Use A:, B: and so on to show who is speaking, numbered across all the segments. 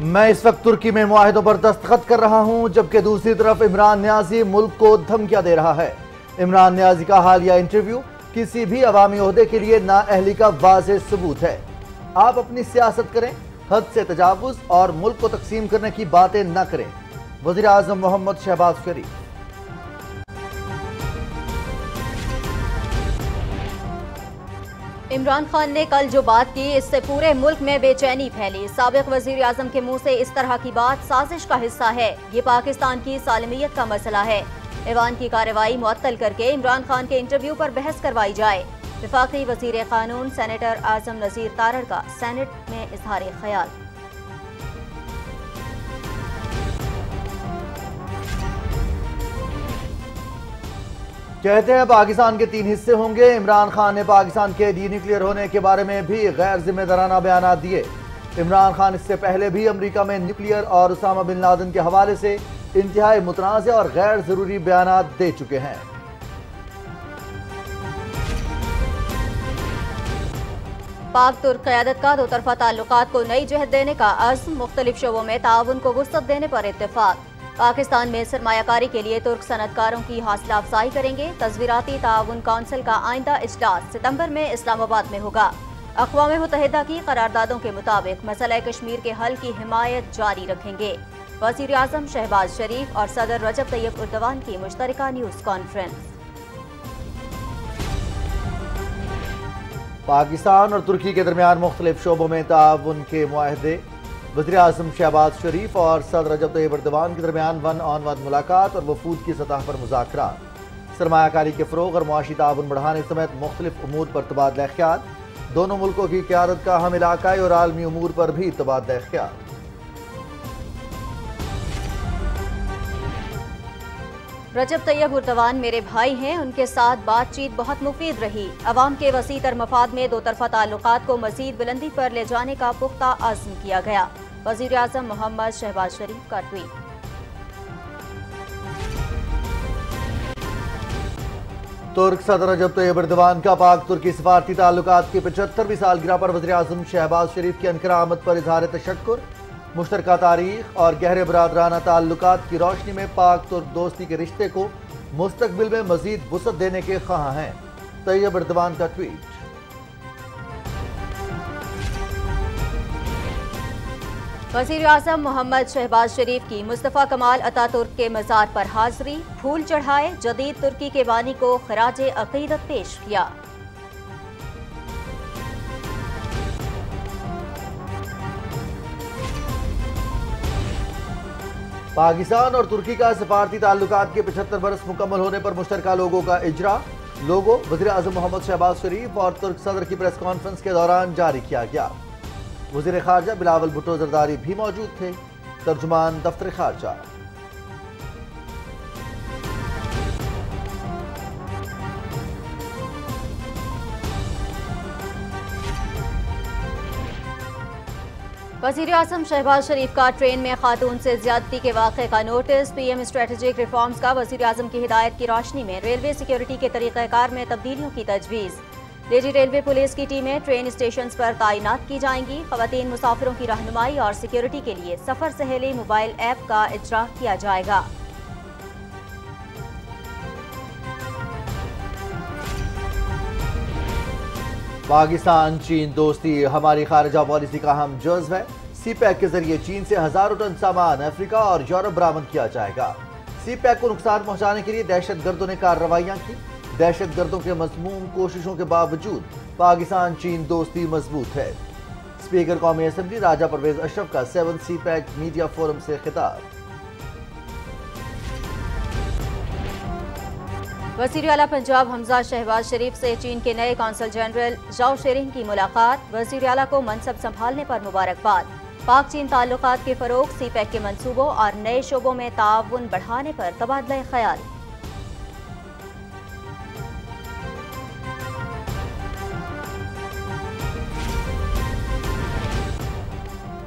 A: میں اس وقت ترکی میں معاہدوں پر دستخط کر رہا ہوں، جبکہ دوسری طرف عمران نیازی ملک کو دھمکیاں دے رہا ہے۔ عمران نیازی کا حالیہ انٹرویو کسی بھی عوامی عہدے کے لیے نااہلی کا واضح ثبوت ہے۔ آپ اپنی سیاست کریں، حد سے تجاوز اور ملک کو تقسیم کرنے کی باتیں نہ کریں۔ وزیر اعظم محمد شہباز شریف۔
B: عمران خان نے کل جو بات کی، اس سے پورے ملک میں بے چینی پھیلی۔ سابق وزیر اعظم کے منہ سے اس طرح کی بات سازش کا حصہ ہے۔ یہ پاکستان کی سالمیت کا مسئلہ ہے۔ ایوان کی کارروائی معطل کر کے عمران خان کے انٹرویو پر بحث کروائی جائے۔ وفاقی وزیر قانون سینیٹر اعظم نذیر تارڑ کا سینٹ میں اظہار خیال۔
A: کہتے ہیں پاکستان کے 3 حصے ہوں گے۔ عمران خان نے پاکستان کے ڈی نیوکلیئر ہونے کے بارے میں بھی غیر ذمہ دارانہ بیانات دیے۔ عمران خان اس سے پہلے بھی امریکہ میں نیوکلیئر اور اسامہ بن لادن کے حوالے سے انتہائی متنازع اور غیر ضروری بیانات دے چکے ہیں۔
B: پاک ترک قیادت کا دو طرفہ تعلقات کو نئی جہت دینے کا عزم، مختلف شعبوں میں تعاون کو وسعت دینے پر اتفاق۔ پاکستان میں سرمایہ کاری کے لیے ترک صنعت کاروں کی حوصلہ افزائی کریں گے۔ تصویراتی تعاون کونسل کا آئندہ اجلاس ستمبر میں اسلام آباد میں ہوگا۔ اقوام متحدہ کی قراردادوں کے مطابق مسئلہ کشمیر کے حل کی حمایت جاری رکھیں گے۔ وزیر اعظم شہباز شریف اور صدر رجب طیب اردوان کی مشترکہ نیوز کانفرنس۔
A: پاکستان اور ترکی کے درمیان مختلف شعبوں میں تعاون کے معاہدے۔ وزیر اعظم شہباز شریف اور صدر رجب طیب اردوان کے درمیان 1 on 1 ملاقات اور وفود کی سطح پر مذاکرات۔ سرمایہ کاری کے فروغ اور معاشی تعاون بڑھانے سمیت مختلف امور پر تبادلہ خیال۔ دونوں ملکوں کی قیادت کا اہم علاقائی اور عالمی امور پر بھی تبادلہ خیال۔
B: رجب طیب اردوان میرے بھائی ہیں، ان کے ساتھ بات چیت بہت مفید رہی۔ عوام کے وسیع تر مفاد میں دو طرفہ تعلقات کو مزید بلندی پر لے جانے کا پختہ عزم کیا گیا۔ وزیر اعظم محمد شہباز شریف کا ٹویٹ۔
A: ترک صدر رجب طیب اردوان کا پاک ترکی سفارتی تعلقات کی 75ویں سالگرہ پر وزیر اعظم شہباز شریف کی انقرہ آمد پر اظہار تشکر۔ مشترکہ تاریخ اور گہرے برادرانہ تعلقات کی روشنی میں پاک ترک دوستی کے رشتے کو مستقبل میں مزید وسعت دینے کے خواہاں ہیں۔ طیب اردوان کا ٹویٹ۔
B: وزیر اعظم محمد شہباز شریف کی مصطفیٰ کمال اتا ترک کے مزار پر حاضری، پھول چڑھائے، جدید ترکی کے بانی کو خراج عقیدت پیش کیا۔
A: پاکستان اور ترکی کا سفارتی تعلقات کے 75 برس مکمل ہونے پر مشترکہ لوگو کا اجرا۔ لوگو وزیر اعظم محمد شہباز شریف اور ترک صدر کی پریس کانفرنس کے دوران جاری کیا گیا۔ وزیر خارجہ بلاول بھٹو زرداری بھی موجود تھے۔ ترجمان دفتر خارجہ۔
B: وزیر اعظم شہباز شریف کا ٹرین میں خاتون سے زیادتی کے واقعے کا notice. P M strategic reforms کا وزیر اعظم کی ہدایت کی روشنی میں ریلوے سیکیورٹی کے طریقہ کار میں تبدیلیوں کی تجویز۔ ڈیجی ریلوے پولیس کی ٹیمیں ٹرین اسٹیشنز پر تعینات کی جائیں گی۔ خواتین مسافروں کی رہنمائی اور سیکیورٹی کے لیے سفر سہیلی موبائل ایپ کا اجرا کیا جائے گا۔
A: پاکستان چین دوستی ہماری خارجہ پالیسی کا اہم جزو ہے۔ سی پیک کے ذریعے چین سے ہزاروں ٹن سامان افریقہ اور یورپ برآمد کیا جائے گا۔ سی پیک کو نقصان پہنچانے کے لیے دہشت گردوں نے کارروائیاں کی۔ دہشت گردوں کے مذموم کوششوں کے باوجود پاکستان چین دوستی مضبوط ہے۔ اسپیکر قومی اسمبلی راجہ پرویز اشرف کا 7 سی پیک میڈیا فورم سے خطاب۔
B: وزیر اعلیٰ پنجاب حمزہ شہباز شریف سے چین کے نئے قونصل جنرل ژاؤ شیرنگ کی ملاقات۔ وزیر اعلیٰ کو منصب سنبھالنے پر مبارکباد۔ پاک چین تعلقات کے فروغ، سی پیک کے منصوبوں اور نئے شعبوں میں تعاون بڑھانے پر تبادلہ خیال۔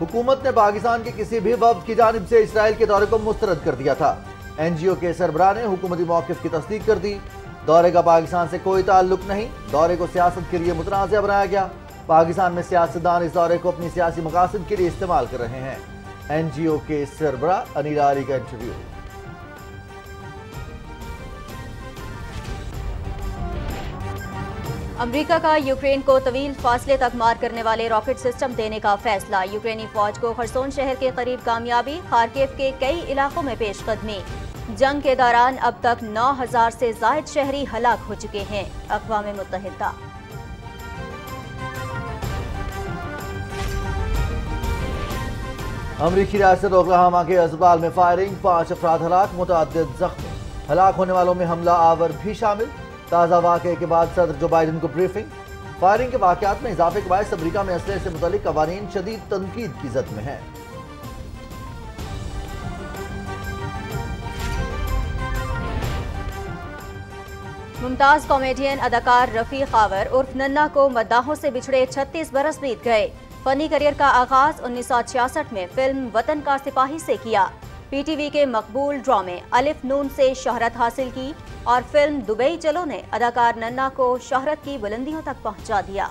A: حکومت نے پاکستان کے کسی بھی وفد کی جانب سے اسرائیل کے دورے کو مسترد کر دیا تھا۔ این جی او کے سربراہ نے حکومتی موقف کی تصدیق کر دی۔ دورے کا پاکستان سے کوئی تعلق نہیں۔ دورے کو سیاست کے لیے متنازع بنایا گیا۔ پاکستان میں سیاستدان اس دورے کو اپنی سیاسی مقاصد کے لیے استعمال کر رہے ہیں۔ NGO کے سربراہ انیلا علی کا انٹرویو۔
B: امریکہ کا یوکرین کو طویل فاصلے تک مار کرنے والے راکٹ سسٹم دینے کا فیصلہ، یوکرینی فوج کو خرسون شہر کے قریب کامیابی، خارکیو کے کئی علاقوں میں پیش قدمی۔ جنگ کے دوران اب تک 9000 سے زائد شہری ہلاک ہو چکے ہیں، اقوام متحدہ۔
A: امریکی ریاست اوکلاہوما کے اسپتال میں فائرنگ، 5 افراد ہلاک، متعدد زخمی، ہلاک ہونے والوں میں حملہ آور بھی شامل۔ تازہ واقعے کے بعد صدر جو بائیڈن کو بریفنگ، فائرنگ کے واقعات میں اضافے کے باعث امریکہ میں اسلحے سے متعلق قوانین شدید تنقید کی زد میں ہیں۔
B: ممتاز کامیڈین اداکار رفیق آور عرف ننا کو مداحوں سے بچھڑے 36 برس بیت گئے۔ فنی کریئر کا آغاز 1966 میں فلم وطن کا سپاہی سے کیا۔ پی ٹی وی کے مقبول ڈرامے الف نون سے شہرت حاصل کی اور فلم دبئی چلو نے اداکار ننا کو شہرت کی بلندیوں تک پہنچا دیا۔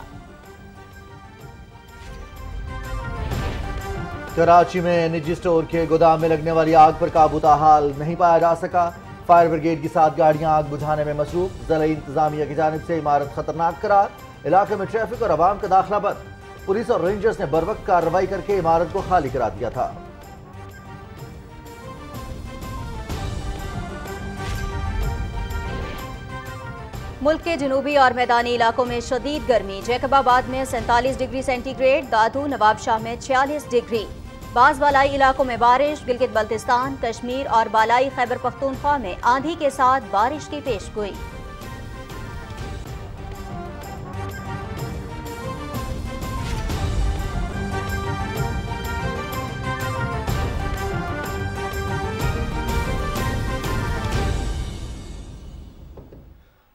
A: کراچی میں نجی اسٹور کے گودام میں لگنے والی آگ پر قابو تاحال نہیں پایا جا سکا۔ فائر بریگیڈ کی 7 گاڑیاں آگ بجھانے میں مصروف۔ ضلعی انتظامیہ کی جانب سے عمارت خطرناک قرار، علاقے میں ٹریفک اور عوام کا داخلہ بند۔ پولیس اور رینجرز نے بروقت کارروائی کر کے عمارت کو خالی کرا دیا تھا۔
B: ملک کے جنوبی اور میدانی علاقوں میں شدید گرمی، جیکب آباد میں 47 ڈگری سینٹی گریڈ، دادو نواب شاہ میں 46 ڈگری۔ بعض بالائی علاقوں میں بارش، گلگت بلتستان، کشمیر اور بالائی خیبر پختونخوا میں آندھی کے ساتھ بارش کی پیشگوئی۔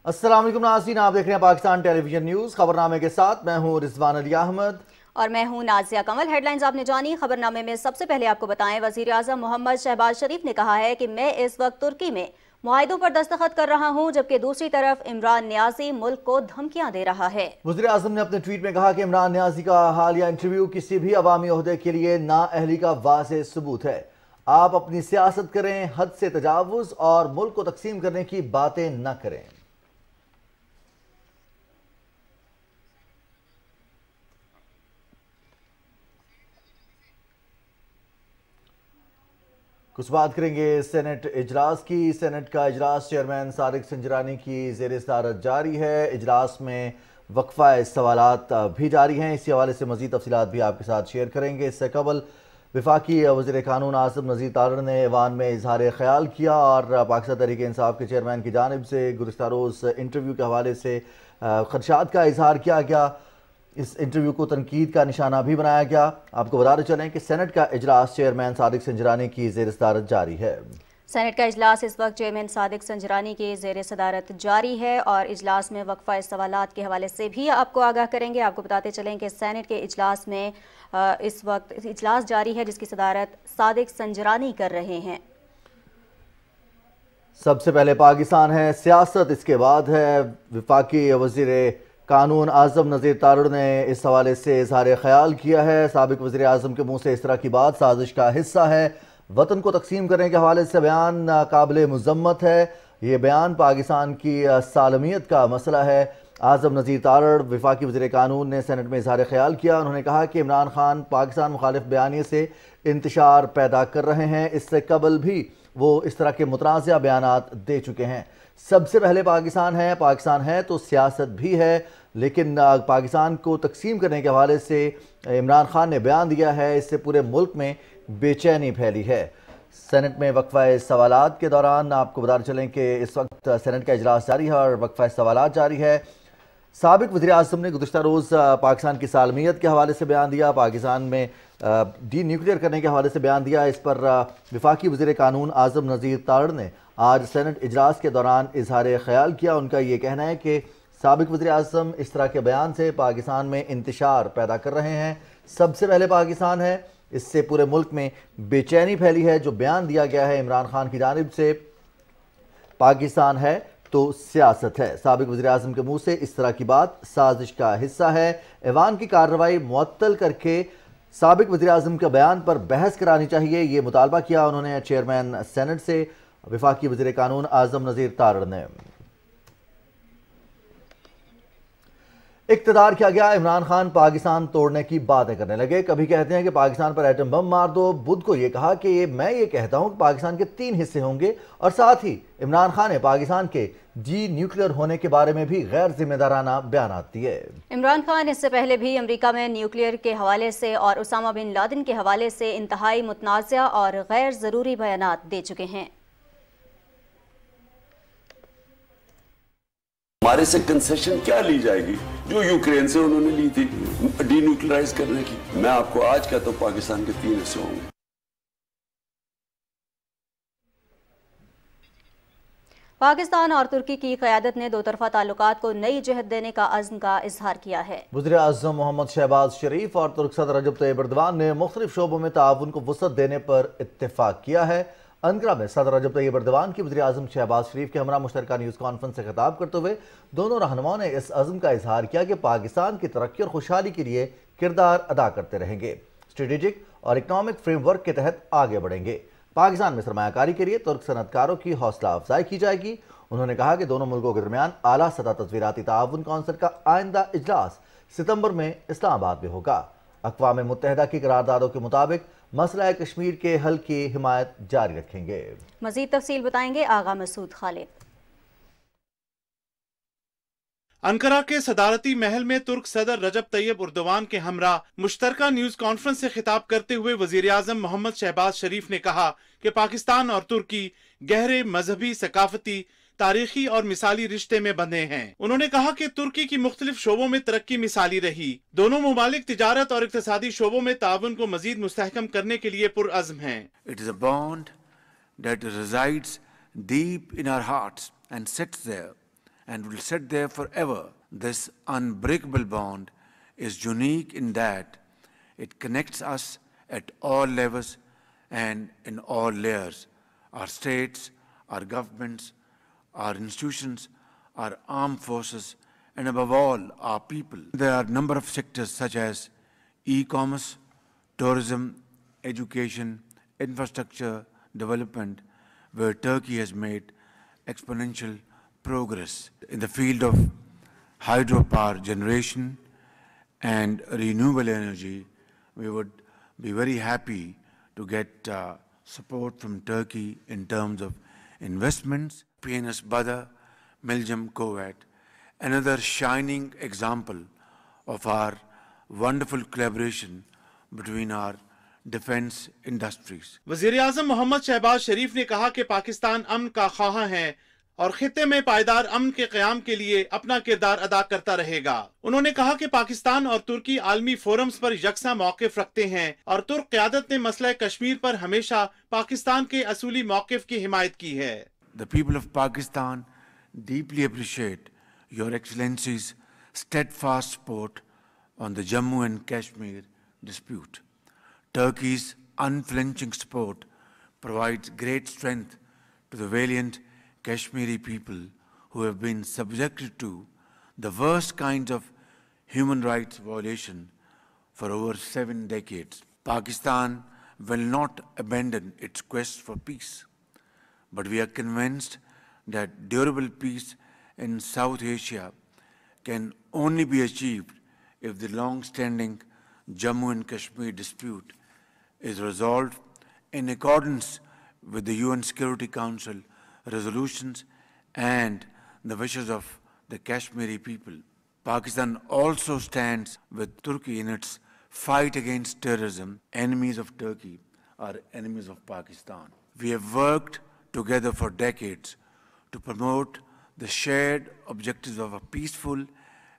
A: السلام علیکم ناظرین، آپ دیکھ رہے ہیں پاکستان ٹیلی ویژن نیوز۔ خبرنامے کے ساتھ میں ہوں رضوان علی احمد
B: اور میں ہوں نازیہ کمل۔ ہیڈ لائنز آپ نے جانی۔ خبرنامے میں سب سے پہلے آپ کو بتائیں، وزیر اعظم محمد شہباز شریف نے کہا ہے کہ میں اس وقت ترکی میں معاہدوں پر دستخط کر رہا ہوں، جبکہ دوسری طرف عمران نیازی ملک کو دھمکیاں دے رہا ہے۔
A: وزیر اعظم نے اپنے ٹویٹ میں کہا کہ عمران نیازی کا حالیہ انٹرویو کسی بھی عوامی عہدے کے لیے نااہلی کا واضح ثبوت ہے۔ آپ اپنی سیاست کریں، حد سے تجاوز اور ملک کو تقسیم کرنے کی باتیں نہ کریں۔ کچھ بات کریں گے سینٹ اجلاس کی۔ سینٹ کا اجلاس چیئرمین صادق سنجرانی کی زیر صدارت جاری ہے۔ اجلاس میں وقفہ سوالات بھی جاری ہیں، اسی حوالے سے مزید تفصیلات بھی آپ کے ساتھ شیئر کریں گے۔ اس سے قبل وفاقی وزیر قانون عاصم نذیر تارڑ نے ایوان میں اظہار خیال کیا اور پاکستان تحریک انصاف کے چیئرمین کی جانب سے گزشتہ روز انٹرویو کے حوالے سے خدشات کا اظہار کیا گیا۔ اس انٹرویو کو تنقید کا نشانہ بھی بنایا گیا۔ آپ کو بتاتے چلیں کہ سینٹ کا اجلاس چیئرمین صادق سنجرانی کی زیر صدارت جاری ہے۔
B: سینٹ کا اجلاس اس وقت چیئرمین صادق سنجرانی کی زیر صدارت جاری ہے اور اجلاس میں وقفہ سوالات کے حوالے سے بھی آپ کو آگاہ کریں گے۔ آپ کو بتاتے چلیں کہ سینٹ کے اجلاس میں اس وقت اجلاس جاری ہے جس کی صدارت صادق سنجرانی کر رہے ہیں۔
A: سب سے پہلے پاکستان ہے سیاست، اس کے بعد ہے وفاقی وزیر قانون اعظم نذیر تارڑ نے اس حوالے سے اظہار خیال کیا ہے۔ سابق وزیر اعظم کے منہ سے اس طرح کی بات سازش کا حصہ ہے۔ وطن کو تقسیم کرنے کے حوالے سے بیان قابل مذمت ہے۔ یہ بیان پاکستان کی سالمیت کا مسئلہ ہے۔ اعظم نذیر تارڑ وفاقی وزیر قانون نے سینٹ میں اظہار خیال کیا۔ انہوں نے کہا کہ عمران خان پاکستان مخالف بیانیے سے انتشار پیدا کر رہے ہیں۔ اس سے قبل بھی وہ اس طرح کے متنازع بیانات دے چکے ہیں۔ سب سے پہلے پاکستان ہے تو سیاست بھی ہے، لیکن پاکستان کو تقسیم کرنے کے حوالے سے عمران خان نے بیان دیا ہے، اس سے پورے ملک میں بے چینی پھیلی ہے۔ سینٹ میں وقفہ سوالات کے دوران آپ کو بتا چلیں کہ اس وقت سینٹ کا اجلاس جاری ہے اور وقفہ سوالات جاری ہے۔ سابق وزیر اعظم نے گزشتہ روز پاکستان کی سالمیت کے حوالے سے بیان دیا، پاکستان میں ڈی نیوکلیئر کرنے کے حوالے سے بیان دیا۔ اس پر وفاقی وزیر قانون اعظم نذیر تارڑ نے آج سینٹ اجلاس کے دوران اظہار خیال کیا۔ ان کا یہ کہنا ہے کہ سابق وزیر اعظم اس طرح کے بیان سے پاکستان میں انتشار پیدا کر رہے ہیں۔ سب سے پہلے پاکستان ہے، اس سے پورے ملک میں بے چینی پھیلی ہے۔ جو بیان دیا گیا ہے عمران خان کی جانب سے، پاکستان ہے تو سیاست ہے۔ سابق وزیر اعظم کے منہ سے اس طرح کی بات سازش کا حصہ ہے۔ ایوان کی کارروائی معطل کر کے साबिक वज़ीर-ए-आज़म के बयान पर बहस करानी चाहिए, ये मुतालबा किया उन्होंने चेयरमैन सेनेट से। वफाकी वज़ीर कानून आज़म नज़ीर तारड़ ने इक़्तिदार किया गया इमरान खान पाकिस्तान तोड़ने की बातें करने लगे। कभी कहते हैं कि पाकिस्तान पर एटम बम मार दो, बुध को ये कहा कि मैं ये कहता हूं कि पाकिस्तान के 3 हिस्से होंगे, और साथ ही इमरान खान ने पाकिस्तान के न्यूक्लियर होने के बारे में भी गैर जिम्मेदाराना बयानात दिए।
B: इमरान खान इससे पहले भी अमेरिका में न्यूक्लियर के हवाले से और उसामा बिन लादेन के हवाले से इंतहाई मुतनाज़ा और गैर ज़रूरी बयानात दे चुके हैं।
C: हमारे से कंसेशन क्या ली जाएगी जो यूक्रेन से उन्होंने ली थी डीन्यूक्लियराइज करने की। मैं आपको आज कहता हूं पाकिस्तान के 3 हिस्से होंगे।
B: पाकिस्तान और तुर्की की क़यादत ने दो तरफ़ा ताल्लुकात को नई जहत देने का अज़्म का इजहार किया है।
A: वज़ीर-ए-आज़म मोहम्मद शहबाज शरीफ और तुर्क सदर रजब तय्यब एर्दोगान ने मुख्तलिफ शोबों में ताउन को वुसअत देने पर इत्तेफाक किया है। अंकारा में सदर रजब तय्यब एर्दोगान की वज़ीर-ए-आज़म शहबाज शरीफ के हमरा मुश्तरका न्यूज़ कॉन्फ्रेंस से खिताब करते हुए दोनों रहनुमाओं ने इस अज़्म का इजहार किया कि पाकिस्तान की तरक्की और खुशहाली के लिए किरदार अदा करते रहेंगे, स्ट्रेटेजिक और इकनॉमिक फ्रेमवर्क के तहत आगे बढ़ेंगे। पाकिस्तान में सरमायाकारी के लिए तुर्क सनअतकारों की हौसला अफजाई की जाएगी। उन्होंने कहा कि दोनों मुल्कों के दरमियान आला सतह तस्वीराती ताउन कौंसिल का आइंदा इजलास सितंबर में इस्लामाबाद में होगा। अक़वाम मुत्तहिदा की करारदादों के मुताबिक मसला कश्मीर के हल की हिमायत जारी रखेंगे।
B: मज़ीद तफसील बताएंगे आगा मसूद खालिद।
D: अंकारा के सदारती महल में तुर्क सदर रजब तय्यब एर्दोगान के हमरा मुश्तरका न्यूज कॉन्फ्रेंस से खिताब करते हुए वज़ीर-ए-आज़म मोहम्मद शहबाज शरीफ ने कहा कि पाकिस्तान और तुर्की गहरे मजहबी, सकाफती, तारीखी और मिसाली रिश्ते में बंधे हैं। उन्होंने कहा कि तुर्की की मुख्तलिफ शोबों में तरक्की मिसाली रही। दोनों मुमालिक तिजारत और इक्तिसादी शोबों में ताउन को मजीद मुस्तहकम करने के लिए पुरअज़्म हैं।
E: It is a bond that resides deep in our hearts and sits there and will sit there forever. This unbreakable bond is unique in that it connects us at all levels and in all layers. Our states, our governments, our institutions, our armed forces, and above all, our people. There are a number of sectors such as e-commerce, tourism, education, infrastructure development, where Turkey has made exponential progress. In the field of hydropower generation and renewable energy, we would be very happy to get support from Turkey in terms of investments. PNS Badr, Miljam Kuwait, another shining example of our wonderful collaboration between our defence industries.
D: वज़ीर-ए-आज़म मोहम्मद शहबाज शरीफ ने कहा कि पाकिस्तान अमन का ख्वाह है और खित्ते में पायदार अमन के क़याम के लिए अपना किरदार अदा करता रहेगा। उन्होंने कहा कि पाकिस्तान और तुर्की आलमी फोरम्स पर यकसा मौक़िफ़ रखते हैं और तुर्क क़यादत ने मसला कश्मीर पर हमेशा पाकिस्तान के असूली मौक़िफ़ की हिमायत की है।
E: The people of Pakistan deeply appreciate Your Excellency's steadfast support on the Jammu and Kashmir dispute. Turkey's unflinching support provides great strength to the valiant Kashmiri people who have been subjected to the worst kinds of human rights violation for over 7 decades. Pakistan will not abandon its quest for peace, but we are convinced that durable peace in South Asia can only be achieved if the long-standing Jammu and Kashmir dispute is resolved in accordance with the UN Security Council resolutions and the wishes of the Kashmiri people. Pakistan also stands with Turkey in its fight against terrorism. Enemies of Turkey are enemies of Pakistan. We have worked together for decades to promote the shared objectives of a peaceful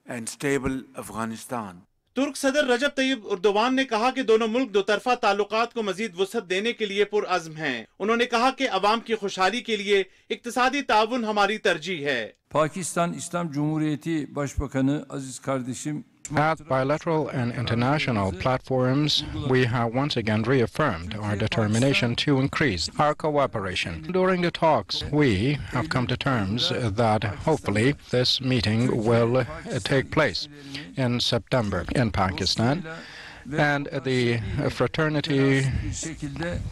E: and stable Afghanistan.
D: तुर्क सदर रजब तय्यब Erdogan ने कहा कि दोनों मुल्क दो तरफा ताल्लुकात को मजीद वुसअत देने के लिए पुरअज़्म हैं। उन्होंने कहा कि अवाम की खुशहाली के लिए इक्तिसादी ताउन हमारी तरजीह है।
F: Pakistan İslam Cumhuriyeti Başbakanı aziz kardeşim
G: At bilateral and international platforms, we have once again reaffirmed our determination to increase our cooperation. During the talks, we have come to terms that hopefully this meeting will take place in September in Pakistan, And the fraternity,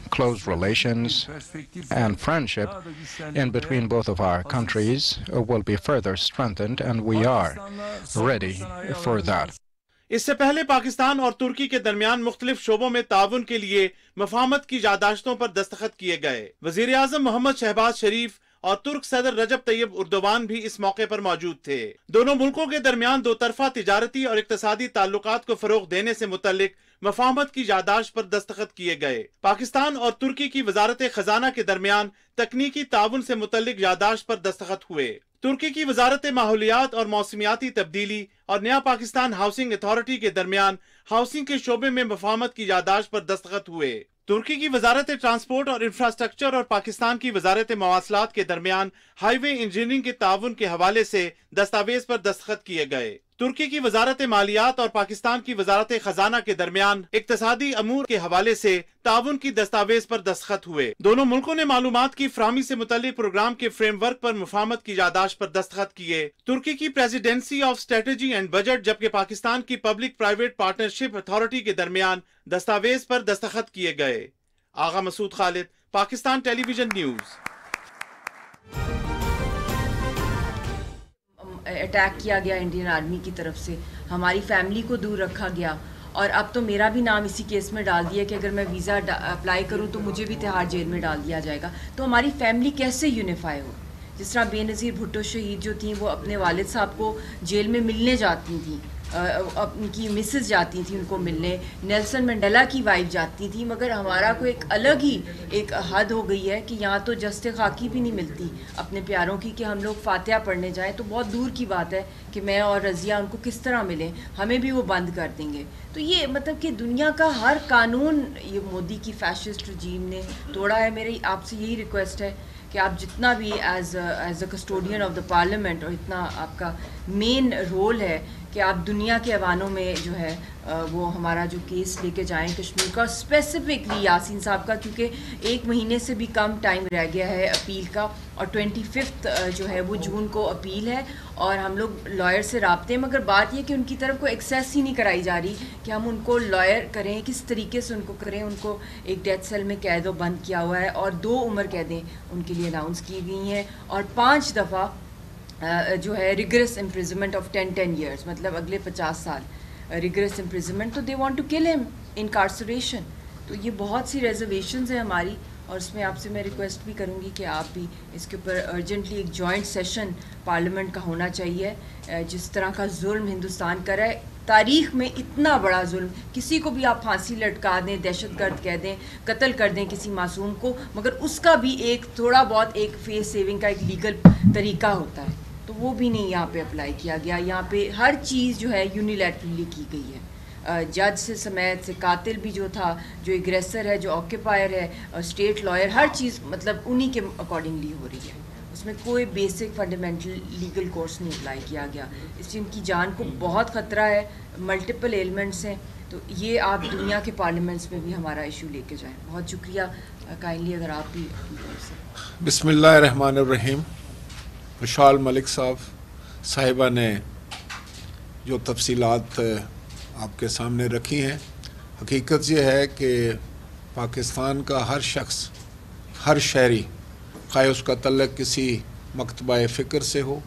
G: close relations, and friendship in between both of our countries will be further strengthened, and we are ready for that.
D: इससे पहले पाकिस्तान और तुर्की के दरमियान मुख्तलिफ शोबों में ताउन के लिए मफाहमत की यादाश्तों पर दस्तखत किए गए। वजीर आज़म मोहम्मद शहबाज शरीफ और तुर्क सदर रजब तैयब उर्दवान भी इस मौके पर मौजूद थे। दोनों मुल्कों के दरमियान दो तरफा तिजारती और इक्तसादी ताल्लुकात को फरोग देने से मुतल्लिक मफाहमत की यादाश्त पर दस्तखत किए गए। पाकिस्तान और तुर्की की वजारत खजाना के दरमियान तकनीकी ताउन से मुतल्लिक यादाश्त पर दस्तखत हुए। तुर्की की वजारत माहौलियात और मौसमियाती तब्दीली और नया पाकिस्तान हाउसिंग अथॉरिटी के दरमियान हाउसिंग के शोबे में मफाहमत की यादाश्त पर दस्तखत हुए। तुर्की की वजारत ट्रांसपोर्ट और इंफ्रास्ट्रक्चर और पाकिस्तान की वजारत मवासलात के दरमियान हाईवे इंजीनियरिंग के ताउन के हवाले से दस्तावेज पर दस्तखत किए गए। तुर्की की वजारत मालियात और पाकिस्तान की वजारत खजाना के दरमियान इक्तसादी अमूर के हवाले से ताउन की दस्तावेज पर दस्तखत हुए। दोनों मुल्कों ने मालूमात की फ्राहमी से मुतल्लिक प्रोग्राम के फ्रेमवर्क पर मुफाहमत की यादाश्त पर दस्तखत किए। तुर्की की presidency of strategy and budget जबकि पाकिस्तान की पब्लिक प्राइवेट पार्टनरशिप अथॉरिटी के दरमियान दस्तावेज पर दस्तखत किए गए। Agha Masood Khalid, Pakistan television news.
H: Attack किया गया इंडियन आर्मी की तरफ से, हमारी फैमिली को दूर रखा गया, और अब तो मेरा भी नाम इसी केस में डाल दिया कि अगर मैं वीज़ा अप्लाई करूं तो मुझे भी तिहाड़ जेल में डाल दिया जाएगा। तो हमारी फैमिली कैसे यूनिफाई हो? जिस तरह बेनज़ीर भुट्टो शहीद जो थी वो अपने वालिद साहब को जेल में मिलने जाती थी, उनकी मिसेस जाती थी उनको मिलने, नेल्सन मंडेला की वाइफ जाती थी, मगर हमारा को एक अलग ही एक हद हो गई है कि यहाँ तो जस्ते खाकी भी नहीं मिलती अपने प्यारों की कि हम लोग फातिहा पढ़ने जाएं तो बहुत दूर की बात है कि मैं और रज़िया उनको किस तरह मिलें, हमें भी वो बंद कर देंगे। तो ये मतलब कि दुनिया का हर कानून ये मोदी की फैशिस्ट रजीम ने तोड़ा है। मेरी आपसे यही रिक्वेस्ट है कि आप जितना भी as a custodian of the parliament, और इतना आपका मेन रोल है कि आप दुनिया के ऐवानों में जो है वो हमारा जो केस लेके जाएं कश्मीर का, स्पेसिफिकली यासीन साहब का, क्योंकि 1 महीने से भी कम टाइम रह गया है अपील का, और 25 जो है वो जून को अपील है, और हम लोग लॉयर से राब्ते हैं, मगर बात ये कि उनकी तरफ को एक्सेस ही नहीं कराई जा रही कि हम उनको लॉयर करें, किस तरीके से उनको करें। उनको एक डेथ सेल में कैद बंद किया हुआ है, और 2 उम्र कैदें उनके लिए अनाउंस की गई हैं, और 5 दफ़ा जो है रिगरस इम्प्रिजनमेंट ऑफ 10 years, मतलब अगले 50 साल रिगरस इम्प्रिजनमेंट। तो they want to kill him, incarceration. तो ये बहुत सी रिजर्वेशंस हैं हमारी, और इसमें आपसे मैं रिक्वेस्ट भी करूँगी कि आप भी इसके ऊपर अर्जेंटली एक जॉइंट सेशन पार्लियामेंट का होना चाहिए। जिस तरह का जुल्म हिंदुस्तान कर रहा है, तारीख़ में इतना बड़ा जुल्म, किसी को भी आप फांसी लटका दें, दहशतगर्द कह दें, कत्ल कर दें किसी मासूम को, मगर उसका भी एक थोड़ा बहुत एक फेस सेविंग का एक लीगल तरीका होता है, तो वो भी नहीं यहाँ पे अप्लाई किया गया। यहाँ पे हर चीज़ जो है यूनिलैटरली की गई है, जज से समेत से, कातिल भी जो था, जो एग्रेसर है, जो ऑक्यूपायर है, स्टेट लॉयर, हर चीज़ मतलब उन्हीं के अकॉर्डिंगली हो रही है। उसमें कोई बेसिक फंडामेंटल लीगल कोर्स नहीं अप्लाई किया गया, इससे उनकी जान को बहुत ख़तरा है, मल्टीपल एलिमेंट्स हैं। तो ये आप दुनिया के पार्लियामेंट्स में भी हमारा इशू लेके जाएं। बहुत शुक्रिया, काइंडली अगर आप भी अपनी तरफ से।
I: बिस्मिल्लाहिर्रहमानिर्रहीम। मुशाल मलिक साहिबा ने जो तफसीलात आपके सामने रखी हैं, हकीकत ये है कि पाकिस्तान का हर शख्स, हर शहरी, खाए उसका तल्लुक़ किसी मकतबा फ़िक्र से हो,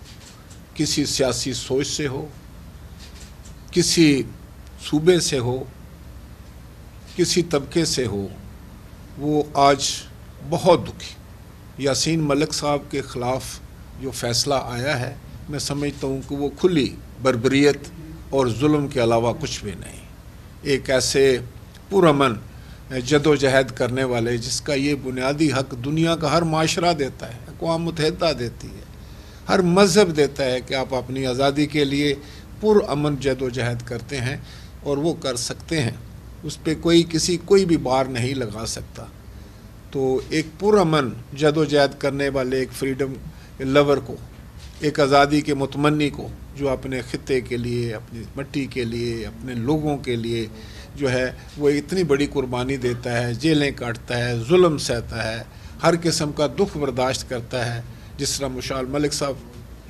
I: किसी सियासी सोच से हो, किसी सूबे से हो, किसी तबके से हो, वो आज बहुत दुखी। यासीन मलिक साहब के ख़िलाफ़ जो फ़ैसला आया है, मैं समझता हूँ कि वो खुली बर्बरियत और जुल्म के अलावा कुछ भी नहीं। एक ऐसे पुरअमन जदोजहद करने वाले, जिसका ये बुनियादी हक दुनिया का हर माशरा देता है, अक़वाम मुत्तहिदा देती है, हर मज़हब देता है कि आप अपनी आज़ादी के लिए पुरअमन जदोजहद करते हैं और वो कर सकते हैं, उस पर कोई भी बार नहीं लगा सकता। तो एक पुरअमन जदोजहद करने वाले एक फ्रीडम लवर को, एक आज़ादी के मुतमन्नी को, जो अपने ख़ित्ते के लिए, अपनी मिट्टी के लिए, अपने लोगों के लिए जो है वो इतनी बड़ी कुर्बानी देता है, जेलें काटता है, जुल्म सहता है, हर किस्म का दुख बर्दाश्त करता है। जिस तरह मुशाल मलिक साहब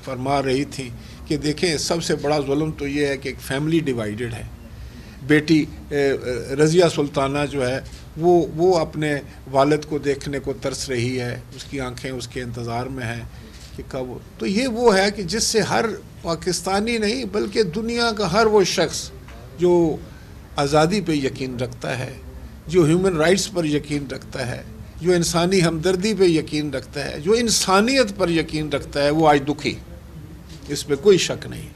I: फरमा रही थी कि देखें, सबसे बड़ा जुल्म तो ये है कि एक फैमिली डिवाइडेड है। بیٹی رضیہ سلطانہ جو ہے وہ اپنے والد کو دیکھنے کو ترس رہی ہے، اس کی آنکھیں اس کے انتظار میں ہیں کہ کب. تو یہ وہ ہے کہ جس سے ہر پاکستانی نہیں بلکہ دنیا کا ہر وہ شخص جو آزادی پہ یقین رکھتا ہے، جو ہیومن رائٹس پر یقین رکھتا ہے، جو انسانی ہمدردی پہ یقین رکھتا ہے، جو انسانیت پر یقین رکھتا ہے، وہ آج دکھی، اس پہ کوئی شک نہیں.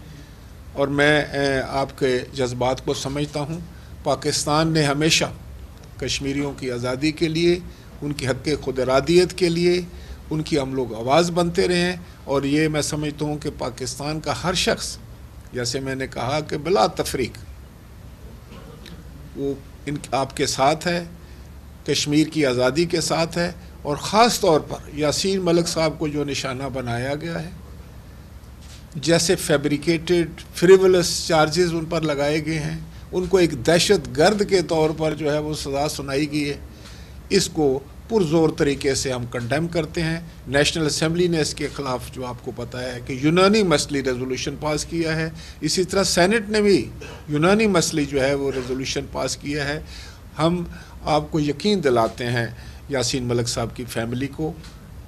I: اور میں آپ کے جذبات کو سمجھتا ہوں. پاکستان نے ہمیشہ کشمیریوں کی آزادی کے لیے، ان کی حق خود ارادیت کے لیے ان کی ہم لوگ آواز بنتے رہے ہیں. اور یہ میں سمجھتا ہوں کہ پاکستان کا ہر شخص، جیسے میں نے کہا کہ بلا تفریق وہ آپ کے ساتھ ہے، کشمیر کی آزادی کے ساتھ ہے. اور خاص طور پر یاسین ملک صاحب کو جو نشانہ بنایا گیا ہے، جیسے فیبریکیٹڈ فریولس چارجز ان پر لگائے گئے ہیں، ان کو ایک دہشت گرد کے طور پر جو ہے وہ سزا سنائی گئی ہے، اس کو پرزور طریقے سے ہم کنڈیم کرتے ہیں. نیشنل اسمبلی نے اس کے خلاف جو آپ کو پتہ ہے کہ یونانی مسئلہ ریزولوشن پاس کیا ہے. اسی طرح سینٹ نے بھی یونانی مسئلہ جو ہے وہ ریزولوشن پاس کیا ہے. ہم آپ کو یقین دلاتے ہیں یاسین ملک صاحب کی فیملی کو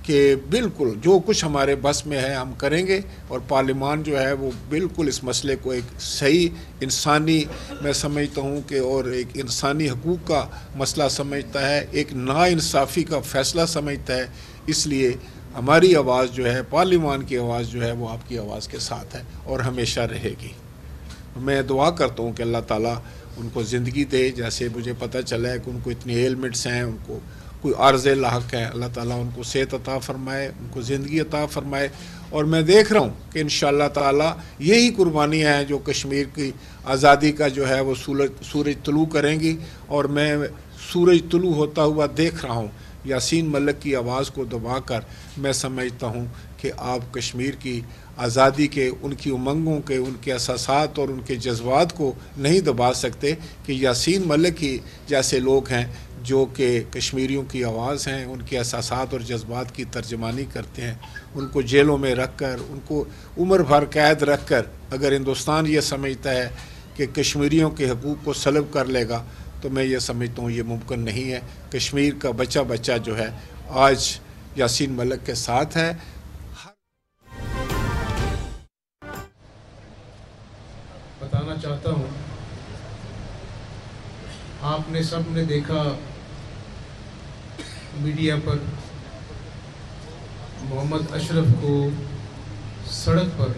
I: کہ بالکل جو کچھ ہمارے بس میں ہے ہم کریں گے. اور پارلیمان جو ہے وہ بالکل اس مسئلے کو ایک صحیح انسانی میں سمجھتا ہوں کہ اور ایک انسانی حقوق کا مسئلہ سمجھتا ہے، ایک ناانصافی کا فیصلہ سمجھتا ہے. اس لیے ہماری آواز جو ہے، پارلیمان کی آواز جو ہے وہ آپ کی آواز کے ساتھ ہے اور ہمیشہ رہے گی. میں دعا کرتا ہوں کہ اللہ تعالیٰ ان کو زندگی دے. جیسے مجھے پتہ چلا ہے کہ ان کو اتنی ایلمنٹس ہیں، ان کو کوئی عارض لاحق ہے، اللہ تعالیٰ ان کو صحت عطا فرمائے، ان کو زندگی عطا فرمائے. اور میں دیکھ رہا ہوں کہ انشاءاللہ تعالیٰ یہی قربانیاں ہیں جو کشمیر کی آزادی کا جو ہے وہ سورج طلوع کریں گی. اور میں سورج طلوع ہوتا ہوا دیکھ رہا ہوں. یاسین ملک کی آواز کو دبا کر میں سمجھتا ہوں کہ آپ کشمیر کی آزادی کے، ان کی امنگوں کے، ان کے احساسات اور ان کے جذبات کو نہیں دبا سکتے. کہ یاسین ملک ہی جیسے لوگ ہیں جو کہ کشمیریوں کی آواز ہیں، ان کے احساسات اور جذبات کی ترجمانی کرتے ہیں. ان کو جیلوں میں رکھ کر، ان کو عمر بھر قید رکھ کر اگر ہندوستان یہ سمجھتا ہے کہ کشمیریوں کے حقوق کو سلب کر لے گا تو میں یہ سمجھتا ہوں یہ ممکن نہیں ہے. کشمیر کا بچہ جو ہے آج یاسین ملک کے ساتھ ہے.
J: بتانا چاہتا ہوں، آپ نے سب نے دیکھا میڈیا پر محمد اشرف کو سڑک پر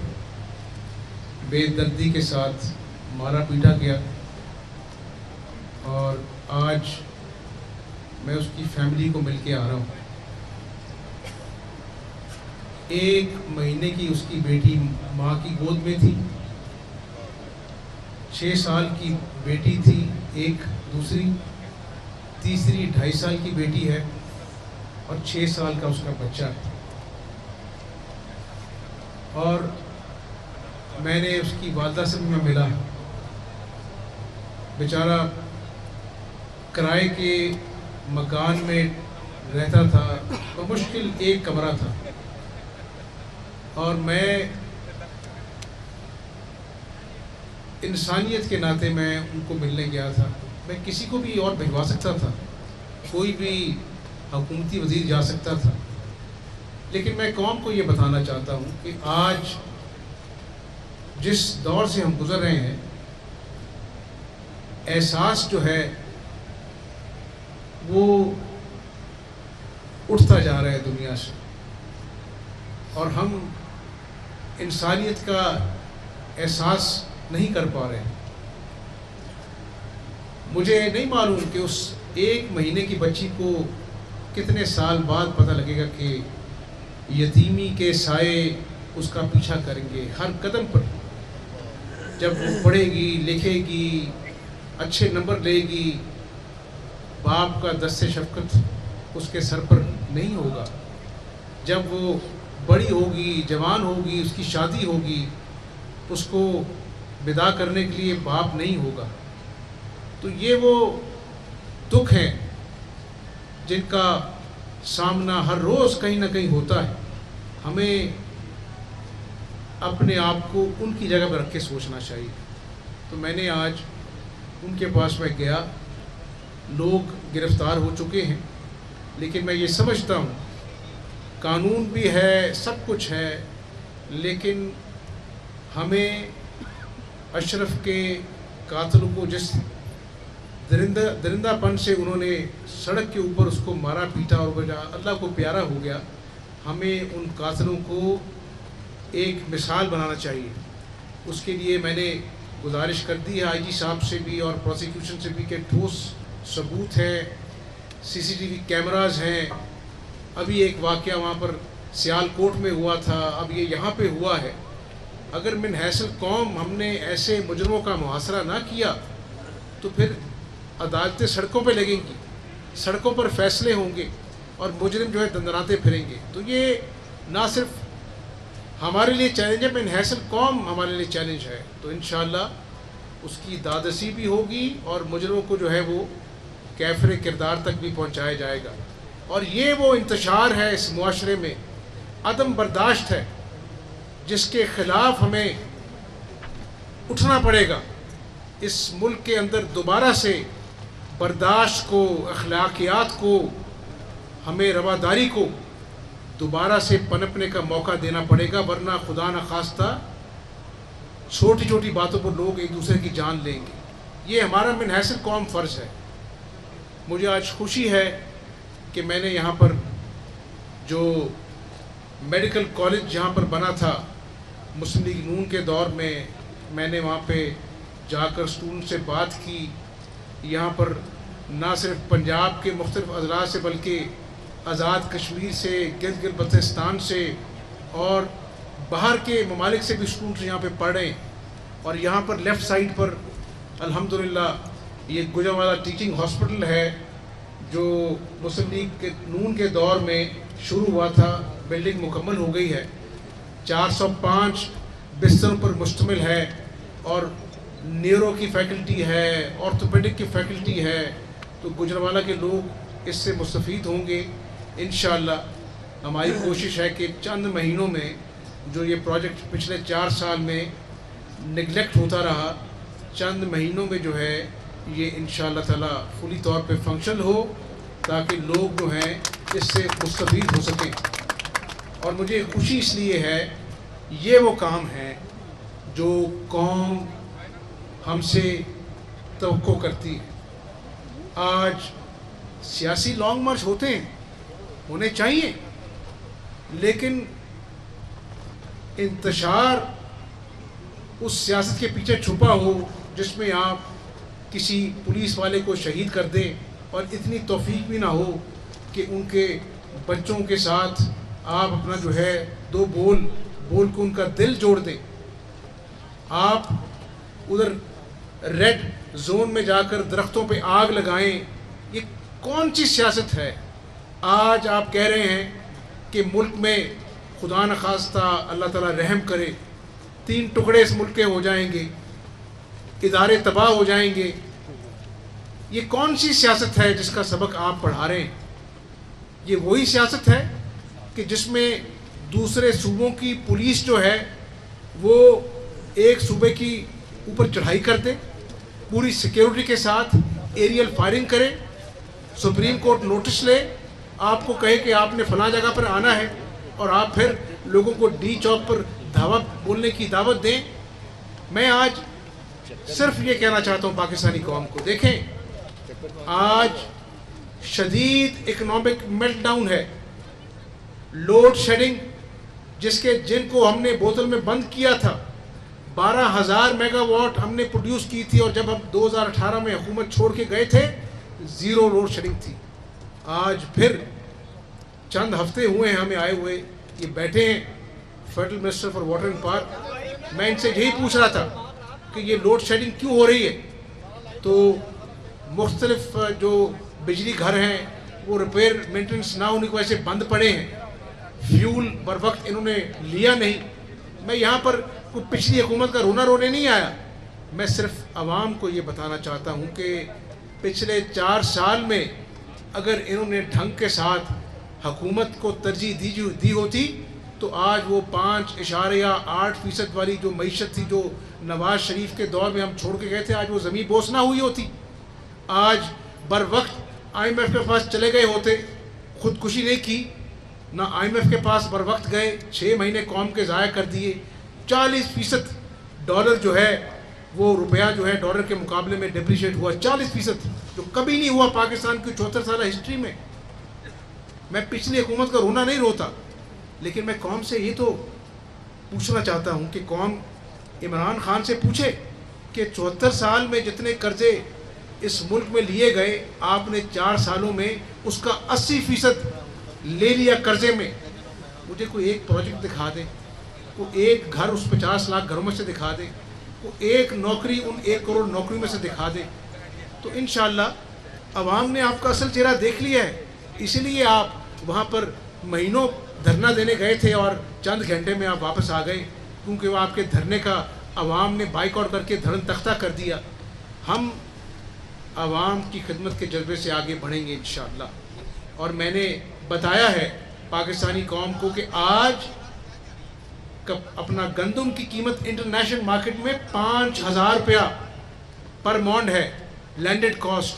J: بے دردی کے ساتھ مارا پیٹا گیا. اور آج میں اس کی فیملی کو مل کے آ رہا ہوں. 1 مہینے کی اس کی بیٹی ماں کی گود میں تھی، 6 سال کی بیٹی تھی، ایک دوسری، تیسری 2.5 سال کی بیٹی ہے اور 6 سال کا اس کا بچہ ہے. اور میں نے اس کی والدہ سے بھی میں ملا. بیچارہ کرائے کے مکان میں رہتا تھا، بمشکل 1 کمرہ تھا. اور میں انسانیت کے ناطے میں ان کو ملنے گیا تھا. میں کسی کو بھی اور بھجوا سکتا تھا، کوئی بھی حکومتی وزیر جا سکتا تھا، لیکن میں قوم کو یہ بتانا چاہتا ہوں کہ آج جس دور سے ہم گزر رہے ہیں، احساس جو ہے وہ اٹھتا جا رہا ہے دنیا سے، اور ہم انسانیت کا احساس نہیں کر پا رہے ہیں. مجھے نہیں معلوم کہ اس 1 مہینے کی بچی کو کتنے سال بعد پتہ لگے گا کہ یتیمی کے سائے اس کا پیچھا کریں گے ہر قدم پر. جب وہ پڑھے گی، لکھے گی، اچھے نمبر لے گی، باپ کا دست شفقت اس کے سر پر نہیں ہوگا. جب وہ بڑی ہوگی، جوان ہوگی، اس کی شادی ہوگی، اس کو ودا کرنے کے لیے باپ نہیں ہوگا. تو یہ وہ دکھ ہیں جن کا سامنا ہر روز کہیں نہ کہیں ہوتا ہے. ہمیں اپنے آپ کو ان کی جگہ پر رکھ کے سوچنا چاہیے. تو میں نے آج उनके पास मैं गया, लोग गिरफ्तार हो चुके हैं, लेकिन मैं ये समझता हूँ कानून भी है, सब कुछ है, लेकिन हमें अशरफ के कातिलों को जिस दरिंदापन से उन्होंने सड़क के ऊपर उसको मारा पीटा और वजह अल्लाह को प्यारा हो गया, हमें उन कातिलों को एक मिसाल बनाना चाहिए। उसके लिए मैंने गुजारिश कर दी है आईजी साहब से भी और प्रोसिक्यूशन से भी कि ठोस सबूत है, सीसीटीवी कैमरास हैं। अभी एक वाक़या वहाँ पर सियालकोट में हुआ था, अब ये यहाँ पे हुआ है। अगर मिन हैसल कौम हमने ऐसे मुजरमों का मुहासरा ना किया तो फिर अदालतें सड़कों पे लगेंगी, सड़कों पर फैसले होंगे और मुजरिम जो है दंदनाते फिरेंगे। तो ये ना सिर्फ हमारे लिए चैलेंज है, मिन हैसल कौम हमारे लिए चैलेंज है। तो इंशाअल्लाह उसकी दादसी भी होगी और मुजरिमों को जो है वो कैफरे किरदार तक भी पहुँचाया जाएगा। और ये वो इंतशार है इस मुआशरे में, अदम बर्दाश्त है, जिसके ख़िलाफ़ हमें उठना पड़ेगा। इस मुल्क के अंदर दोबारा से बर्दाश्त को, अखलाकियात को, हमें रवादारी को दोबारा से पनपने का मौका देना पड़ेगा, वरना खुदा न खास्ता छोटी छोटी बातों पर लोग एक दूसरे की जान लेंगे। ये हमारा मिन हैसिल कौम फ़र्ज़ है। मुझे आज खुशी है कि मैंने यहाँ पर जो मेडिकल कॉलेज जहाँ पर बना था मुस्लिम लीग नून के दौर में, मैंने वहाँ पे जाकर स्टूडेंट से बात की। यहाँ पर ना सिर्फ पंजाब के मुख्तलिफ अजला से बल्कि आज़ाद कश्मीर से, गिलगित बल्तिस्तान से और बाहर के ममालिक से भी स्टूडेंट्स यहाँ पे पढ़ रहे हैं। और यहाँ पर लेफ़्ट साइड पर अल्हम्दुलिल्लाह ये गुजरावाला टीचिंग हॉस्पिटल है जो मुस्लिम लीग के नून के दौर में शुरू हुआ था, बिल्डिंग मुकम्मल हो गई है, 405 बिस्तरों पर मुश्तमिल है और न्यूरो की फैकल्टी है, ऑर्थोपेडिक की फैकल्टी है। तो गुजरावाला के लोग इससे मुस्तफ़ीद होंगे इंशाअल्लाह। हमारी कोशिश है कि चंद महीनों में जो ये प्रोजेक्ट पिछले 4 साल में निगलेक्ट होता रहा, चंद महीनों में जो है ये इंशाअल्लाह ताला फुली तौर पे फंक्शनल हो, ताकि लोग जो हैं इससे मुस्तफ़ीद हो सकें। और मुझे खुशी इसलिए है, ये वो काम है जो कौम हमसे तवक्को करती है। आज सियासी लॉन्ग मार्च होते हैं, होने चाहिए, लेकिन इंतशार उस सियासत के पीछे छुपा हो जिसमें आप किसी पुलिस वाले को शहीद कर दें और इतनी तौफीक भी ना हो कि उनके बच्चों के साथ आप अपना जो है 2 बोल को उनका दिल जोड़ दें। आप उधर रेड जोन में जाकर दरख्तों पे आग लगाएं। ये कौन सी सियासत है? आज आप कह रहे हैं कि मुल्क में खुदा न खास्ता अल्लाह ताला रहम करे 3 टुकड़े इस मुल्क के हो जाएंगे, इदारे तबाह हो जाएंगे। ये कौन सी सियासत है जिसका सबक आप पढ़ा रहे हैं? ये वही सियासत है कि जिसमें दूसरे सूबों की पुलिस जो है वो एक सूबे की ऊपर चढ़ाई कर दे, पूरी सिक्योरिटी के साथ एरियल फायरिंग करे, सुप्रीम कोर्ट नोटिस ले, आपको कहे कि आपने फलां जगह पर आना है और आप फिर लोगों को डी चौक पर धावा बोलने की दावत दें। मैं आज सिर्फ ये कहना चाहता हूँ पाकिस्तानी कौम को, देखें आज शदीद इकोनॉमिक मेल्टडाउन है, लोड शेडिंग जिनको हमने बोतल में बंद किया था, 12,000 मेगावाट हमने प्रोड्यूस की थी और जब हम 2018 में हुकूमत छोड़ के गए थे 0 लोड शेडिंग थी। आज फिर चंद हफ्ते हुए हैं हमें आए हुए, ये बैठे हैं federal minister for water and power. मैं इनसे यही पूछ रहा था कि ये लोड शेडिंग क्यों हो रही है, तो मुख्तलिफ जो बिजली घर हैं वो रिपेयर मेंटेनेंस ना होने की वजह से बंद पड़े हैं, फ्यूल बर वक्त इन्होंने लिया नहीं। मैं यहाँ पर कोई पिछली हुकूमत का रोना रोने नहीं आया, मैं सिर्फ आवाम को ये बताना चाहता हूँ कि पिछले 4 साल में अगर इन्होंने ढंग के साथ हुकूमत को तरजीह दी होती تو آج وہ 5.8% والی جو معیشت تھی جو نواز شریف کے دور میں ہم چھوڑ کے گئے تھے، آج وہ زمین بوس نہ ہوئی ہوتی. آج بر وقت IMF کے پاس چلے گئے ہوتے، خودکشی نہیں کی، نہ IMF کے پاس بر وقت گئے، 6 مہینے قوم کے ضائع کر دیے. 40% ڈالر جو ہے وہ روپیہ جو ہے ڈالر کے مقابلے میں ڈپریشیٹ ہوا، 40%، جو کبھی نہیں ہوا پاکستان کی 74 سالہ ہسٹری میں. میں پچھلی حکومت کا رونا نہیں روتا، لیکن میں قوم سے یہ تو پوچھنا چاہتا ہوں کہ قوم عمران خان سے پوچھے کہ 74 سال میں جتنے قرضے اس ملک میں لیے گئے، آپ نے 4 سالوں میں اس کا 80% لے لیا قرضے میں. مجھے کوئی ایک پروجیکٹ دکھا دے، کوئی ایک گھر اس 50 لاکھ گھروں میں سے دکھا دے، کوئی ایک نوکری ان 1 کروڑ نوکری میں سے دکھا دے. تو انشاءاللہ عوام نے آپ کا اصل چہرہ دیکھ لیا ہے. اسی لیے آپ وہاں پر مہینوں دھرنا دینے گئے تھے اور چند گھنٹے میں آپ واپس آ گئے، کیونکہ وہ آپ کے دھرنے کا عوام نے بائیک آؤٹ کر کے دھرن تختہ کر دیا. ہم عوام کی خدمت کے جذبے سے آگے بڑھیں گے انشاءاللہ. اور میں نے بتایا ہے پاکستانی قوم کو کہ آج اپنا گندم کی قیمت انٹرنیشنل مارکیٹ میں 5,000 روپیہ پر مونڈ ہے لینڈڈ کاسٹ.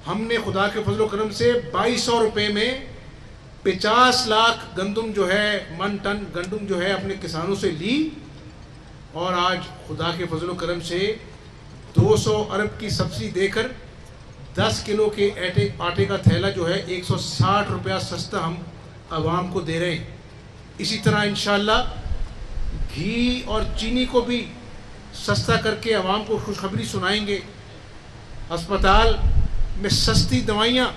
J: ہم نے خدا کے فضل و کرم سے 2,200 روپے میں 50 لاکھ گندم جو ہے من ٹن گندم جو ہے اپنے کسانوں سے لی، اور آج خدا کے فضل و کرم سے 200 ارب کی سبسڈی دے کر 10 کلو کے آٹے کا تھیلا جو ہے 160 روپیہ سستا ہم عوام کو دے رہے ہیں. اسی طرح انشاءاللہ گھی اور چینی کو بھی سستا کر کے عوام کو خوشخبری سنائیں گے. ہسپتال میں سستی دوائیاں،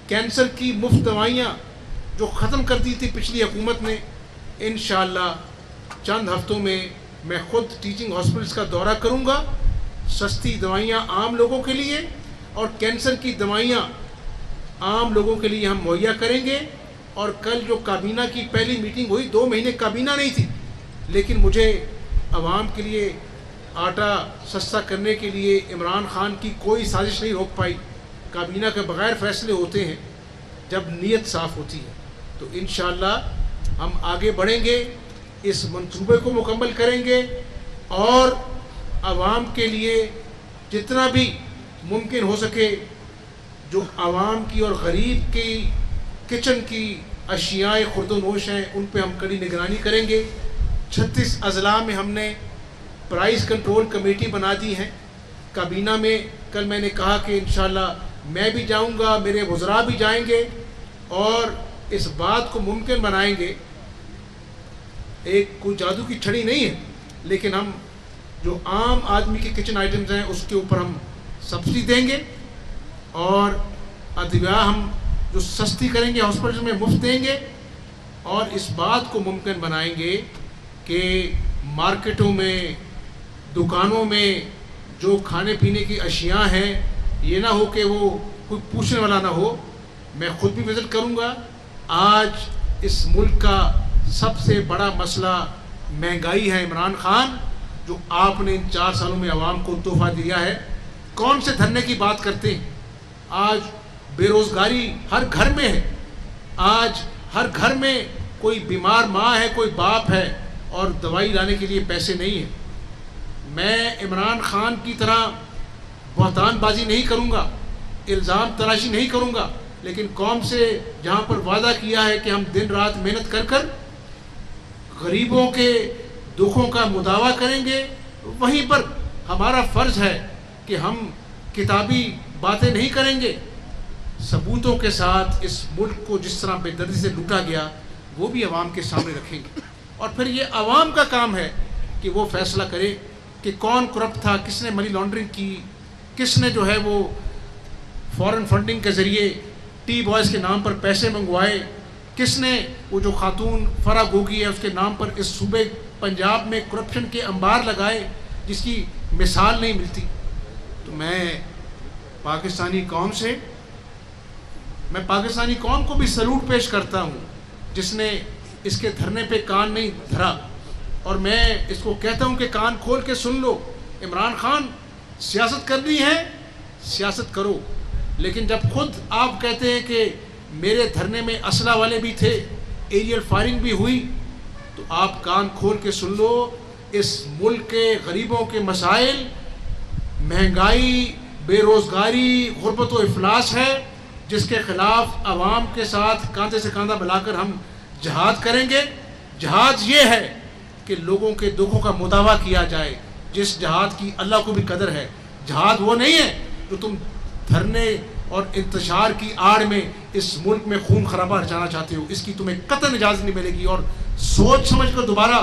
J: کینسر کی مفت دوائیاں جو ختم کر دی تھی پچھلی حکومت نے، انشاءاللہ چند ہفتوں میں میں خود ٹیچنگ ہاسپٹلس کا دورہ کروں گا. سستی دوائیاں عام لوگوں کے لیے اور کینسر کی دوائیاں عام لوگوں کے لیے ہم مہیا کریں گے. اور کل جو کابینہ کی پہلی میٹنگ ہوئی، 2 مہینے کابینہ نہیں تھی، لیکن مجھے عوام کے لیے آٹا سستا کرنے کے لیے عمران خان کی کوئی سازش نہیں روک پائی. کابینہ کے بغیر فیصلے ہوتے ہیں جب نیت صاف ہوتی ہے. تو انشاءاللہ ہم آگے بڑھیں گے، اس منصوبے کو مکمل کریں گے اور عوام کے لیے جتنا بھی ممکن ہو سکے جو عوام کی اور غریب کی کچن کی اشیاء خرد و نوش ہیں ان پہ ہم کڑی نگرانی کریں گے. 36 اضلاع میں ہم نے پرائز کنٹرول کمیٹی بنا دی ہیں. کابینہ میں کل میں نے کہا کہ انشاءاللہ میں بھی جاؤں گا، میرے وزراء بھی جائیں گے اور اس بات کو ممکن بنائیں گے. ایک کوئی جادو کی چھڑی نہیں ہے، لیکن ہم جو عام آدمی کے کچن آئٹمز ہیں اس کے اوپر ہم سبسڈی دیں گے، اور ادویہ ہم جو سستی کریں گے ہاسپٹل میں مفت دیں گے، اور اس بات کو ممکن بنائیں گے کہ مارکیٹوں میں، دکانوں میں جو کھانے پینے کی اشیاء ہیں یہ نہ ہو کہ وہ کوئی پوچھنے والا نہ ہو. میں خود بھی وزٹ کروں گا. آج اس ملک کا سب سے بڑا مسئلہ مہنگائی ہے. عمران خان، جو آپ نے ان 4 سالوں میں عوام کو تحفہ دیا ہے، کون سے دھرنے کی بات کرتے ہیں؟ آج بے روزگاری ہر گھر میں ہے. آج ہر گھر میں کوئی بیمار ماں ہے، کوئی باپ ہے اور دوائی لانے کے لیے پیسے نہیں ہیں. میں عمران خان کی طرح بہتان بازی نہیں کروں گا، الزام تراشی نہیں کروں گا، لیکن قوم سے جہاں پر وعدہ کیا ہے کہ ہم دن رات محنت کر کر غریبوں کے دکھوں کا مداوع کریں گے، وہیں پر ہمارا فرض ہے کہ ہم کتابی باتیں نہیں کریں گے. ثبوتوں کے ساتھ اس ملک کو جس طرح بے دردی سے لوٹا گیا وہ بھی عوام کے سامنے رکھیں گے. اور پھر یہ عوام کا کام ہے کہ وہ فیصلہ کرے کہ کون کرپٹ تھا، کس نے منی لانڈرنگ کی، کس نے جو ہے وہ فورن فنڈنگ کے ذریعے ٹی بوائز کے نام پر پیسے منگوائے، کس نے وہ جو خاتون فرا گوگی ہے اس کے نام پر اس صوبے پنجاب میں کرپشن کے انبار لگائے جس کی مثال نہیں ملتی. تو میں پاکستانی قوم کو بھی سلوٹ پیش کرتا ہوں جس نے اس کے دھرنے پہ کان نہیں دھرا، اور میں اس کو کہتا ہوں کہ کان کھول کے سن لو. عمران خان، سیاست کرنی ہے سیاست کرو، لیکن جب خود آپ کہتے ہیں کہ میرے دھرنے میں اسلحہ والے بھی تھے، ایریل فائرنگ بھی ہوئی، تو آپ کان کھول کے سن لو، اس ملک کے غریبوں کے مسائل مہنگائی، بے روزگاری، غربت و افلاس ہے، جس کے خلاف عوام کے ساتھ کاندھے سے کاندھا ملا کر ہم جہاد کریں گے۔ جہاد یہ ہے کہ لوگوں کے دکھوں کا مداوع کیا جائے، جس جہاد کی اللہ کو بھی قدر ہے۔ جہاد وہ نہیں ہے جو تم دھرنے اور انتشار کی آڑ میں اس ملک میں خون خرابہ رچانا چاہتے ہو، اس کی تمہیں قطعاً اجازت نہیں ملے گی۔ اور سوچ سمجھ کر دوبارہ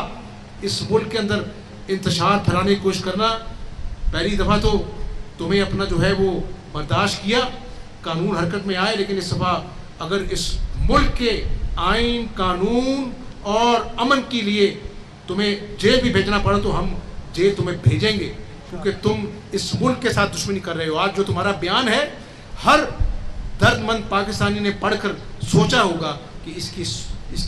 J: اس ملک کے اندر انتشار پھیلانے کی کوشش کرنا۔ پہلی دفعہ تو تمہیں اپنا جو ہے وہ برداشت کیا، قانون حرکت میں آئے، لیکن اس دفعہ اگر اس ملک کے آئین، قانون اور امن کے لیے تمہیں جیل بھی بھیجنا پڑا تو ہم جیل تمہیں بھیجیں گے، کیونکہ تم اس ملک کے ساتھ دشمنی کر رہے ہو۔ آج جو تمہارا بیان ہے، ہر درد مند پاکستانی نے پڑھ کر سوچا ہوگا کہ اس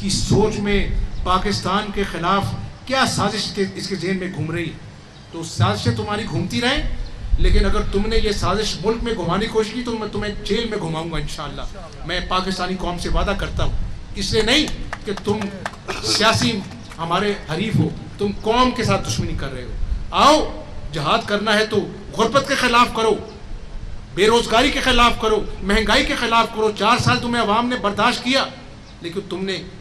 J: کی سوچ میں پاکستان کے خلاف کیا سازش اس کے ذہن میں گھوم رہی ہے۔ تو سازشیں تمہاری گھومتی رہیں، لیکن اگر تم نے یہ سازش ملک میں گھمانے کی کوشش کی تو میں تمہیں جیل میں گھماؤں گا انشاءاللہ۔ میں پاکستانی قوم سے وعدہ کرتا ہوں، اس لیے نہیں کہ تم سیاسی ہمارے حریف ہو، تم قوم کے ساتھ دشمنی کر رہے ہو۔ آؤ، جہاد کرنا ہے تو غربت کے خلاف کرو، بے روزگاری کے خلاف کرو، مہنگائی کے خلاف کرو۔ 4 سال تمہیں عوام نے برداشت کیا، لیکن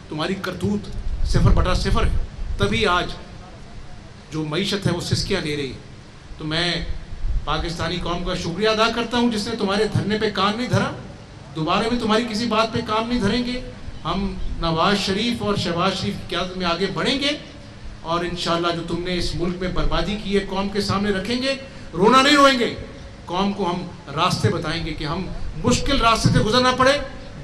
J: تمہاری کرتوت 0/0 ہے، تبھی آج جو معیشت ہے وہ سسکیاں لے رہی ہے۔ تو میں پاکستانی قوم کا شکریہ ادا کرتا ہوں جس نے تمہارے دھرنے پہ کان نہیں دھرا، دوبارہ بھی تمہاری کسی بات پہ کام نہیں دھریں گے۔ ہم نواز شریف اور شہباز شریف کی قیادت میں آگے بڑھیں گے، اور انشاءاللہ جو تم نے اس ملک میں بربادی کی ہے قوم کے سامنے رکھیں گے، رونا نہیں روئیں گے۔ قوم کو ہم راستے بتائیں گے کہ ہم مشکل راستے سے گزرنا پڑے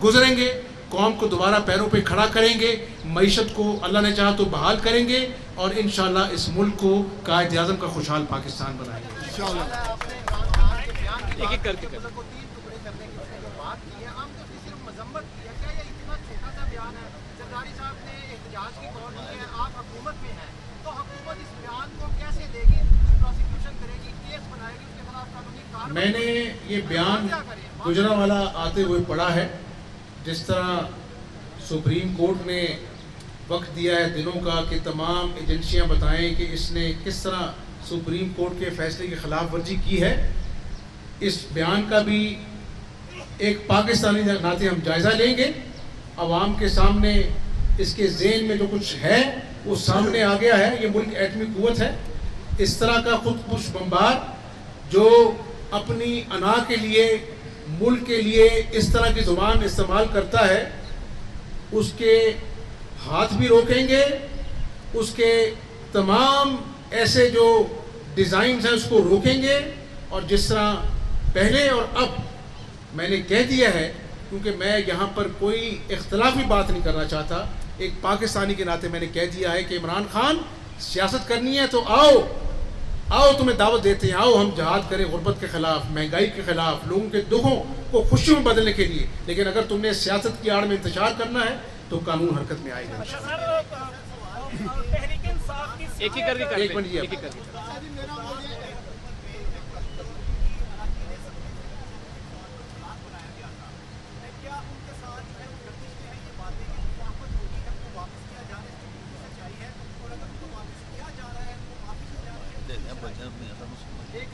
J: گزریں گے، قوم کو دوبارہ پیروں پہ کھڑا کریں گے، معیشت کو اللہ نے چاہا تو بحال کریں گے، اور انشاءاللہ اس ملک کو قائد اعظم کا خوشحال پاکستان بنائیں گے۔ میں نے یہ بیان گجرانوالہ آتے ہوئے پڑھا ہے، جس طرح سپریم کورٹ نے وقت دیا ہے دنوں کا کہ تمام ایجنسیاں بتائیں کہ اس نے کس طرح سپریم کورٹ کے فیصلے کی خلاف ورزی کی ہے۔ اس بیان کا بھی ایک پاکستانی ناطے ہم جائزہ لیں گے۔ عوام کے سامنے اس کے ذہن میں جو کچھ ہے وہ سامنے آ گیا ہے۔ یہ ملک ایٹمی قوت ہے، اس طرح کا خود کش بمبار جو اپنی انا کے لیے، ملک کے لیے اس طرح کی زبان استعمال کرتا ہے، اس کے ہاتھ بھی روکیں گے، اس کے تمام ایسے جو ڈیزائنز ہیں اس کو روکیں گے۔ اور جس طرح پہلے اور اب میں نے کہہ دیا ہے، کیونکہ میں یہاں پر کوئی اختلافی بات نہیں کرنا چاہتا، ایک پاکستانی کے ناطے میں نے کہہ دیا ہے کہ عمران خان سیاست کرنی ہے تو آؤ تمہیں دعوت دیتے ہیں، آؤ ہم جہاد کریں غربت کے خلاف، مہنگائی کے خلاف، لوگوں کے دکھوں کو خوشیوں میں بدلنے کے لیے۔ لیکن اگر تم نے سیاست کی آڑ میں انتشار کرنا ہے تو قانون حرکت میں آئے گا۔ ایک منٹ جی،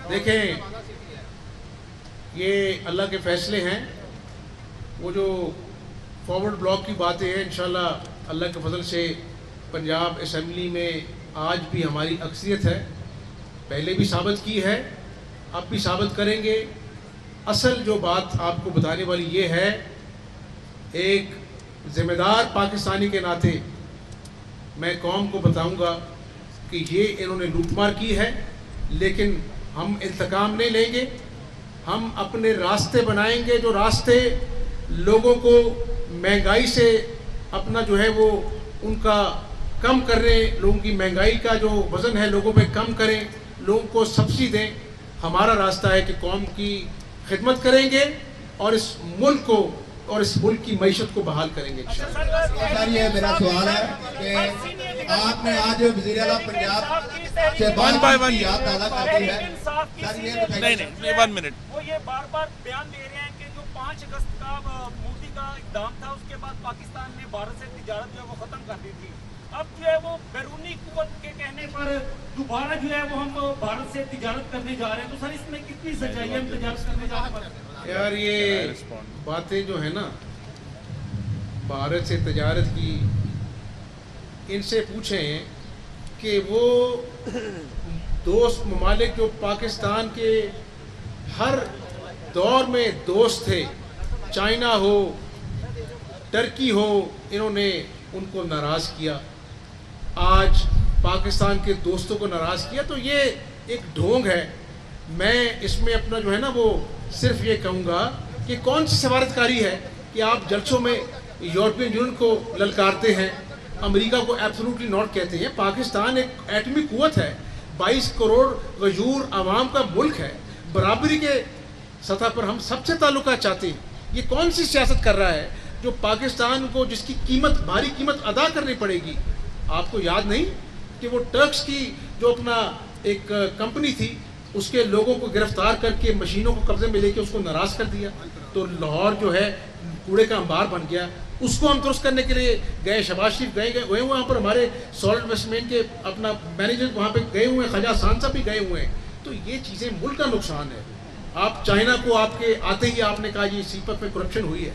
J: دیکھیں یہ اللہ کے فیصلے ہیں، وہ جو فارورڈ بلاک کی باتیں ہیں، انشاءاللہ اللہ کے فضل سے پنجاب اسمبلی میں آج بھی ہماری اکثریت ہے، پہلے بھی ثابت کی ہے، اب بھی ثابت کریں گے۔ اصل جو بات آپ کو بتانے والی یہ ہے، ایک ذمہ دار پاکستانی کے ناطے میں قوم کو بتاؤں گا کہ یہ انہوں نے لوٹ مار کی ہے، لیکن ہم انتقام نہیں لیں گے۔ ہم اپنے راستے بنائیں گے، جو راستے لوگوں کو مہنگائی سے اپنا جو ہے وہ ان کا کم کر رہے ہیں، لوگوں کی مہنگائی کا جو وزن ہے لوگوں پہ کم کریں، لوگوں کو سبسڈی دیں۔ ہمارا راستہ ہے کہ قوم کی خدمت کریں گے اور اس ملک کو اور اس ملک کی معیشت کو بحال کریں گے انشاءاللہ۔
K: سر یہ میرا سوال ہے کہ آپ نے آج وزیر اعلیٰ پنجاب سے بات یاد تازہ کر دی ہے، سر یہ
L: نہیں 1 منٹ، وہ یہ بار بار بیان دے رہے ہیں کہ جو 5 اگست کا مودی کا का इक़दाम था, उसके बाद पाकिस्तान ने भारत से तिजारत जो है वो ख़त्म कर दी थी। अब जो है वो बैरूनी कुव्वत के कहने पर दोबारा जो है वो हम भारत से तिजारत करने जा रहे हैं, तो सर इसमें कितनी सच्चाई है हम तिजारत करने जा रहे हैं?
J: यार ये बातें जो है ना भारत से तिजारत की, इनसे पूछें कि वो दोस्त ममालिक जो पाकिस्तान के हर दौर में दोस्त थे, चाइना हो, टर्की हो, इन्होंने उनको नाराज़ किया, आज पाकिस्तान के दोस्तों को नाराज़ किया, तो ये एक ढोंग है। मैं इसमें अपना जो है ना वो सिर्फ ये कहूँगा कि कौन सी सफारतकारी है कि आप जलसों में यूरोपियन यूनियन को ललकारते हैं, अमेरिका को एब्सोल्युटली नॉट कहते हैं। पाकिस्तान एक एटमी कुव्वत है, 22 करोड़ गजूर आवाम का मुल्क है, बराबरी के सतह पर हम सबसे ताल्लुकात चाहते हैं। ये कौन सी सियासत कर रहा है जो पाकिस्तान को जिसकी कीमत, भारी कीमत अदा करनी पड़ेगी? आपको याद नहीं कि वो टर्क्स की जो अपना एक कंपनी थी उसके लोगों को गिरफ्तार करके मशीनों को कब्जे में लेके उसको नाराज़ कर दिया, तो लाहौर जो है कूड़े का अंबार बन गया। उसको हम दुरुस्त करने के लिए गए, शहबाज शरीफ गए हुए वहाँ पर, हमारे सॉलिड इन्वेस्टमेंट के अपना मैनेजर वहाँ पे गए हुए हैं, ख्वाजा खान साहब भी गए हुए हैं। तो ये चीज़ें मुल्क का नुकसान है। आप चाइना को आपके आते ही आपने कहा ये सीपक में करप्शन हुई है,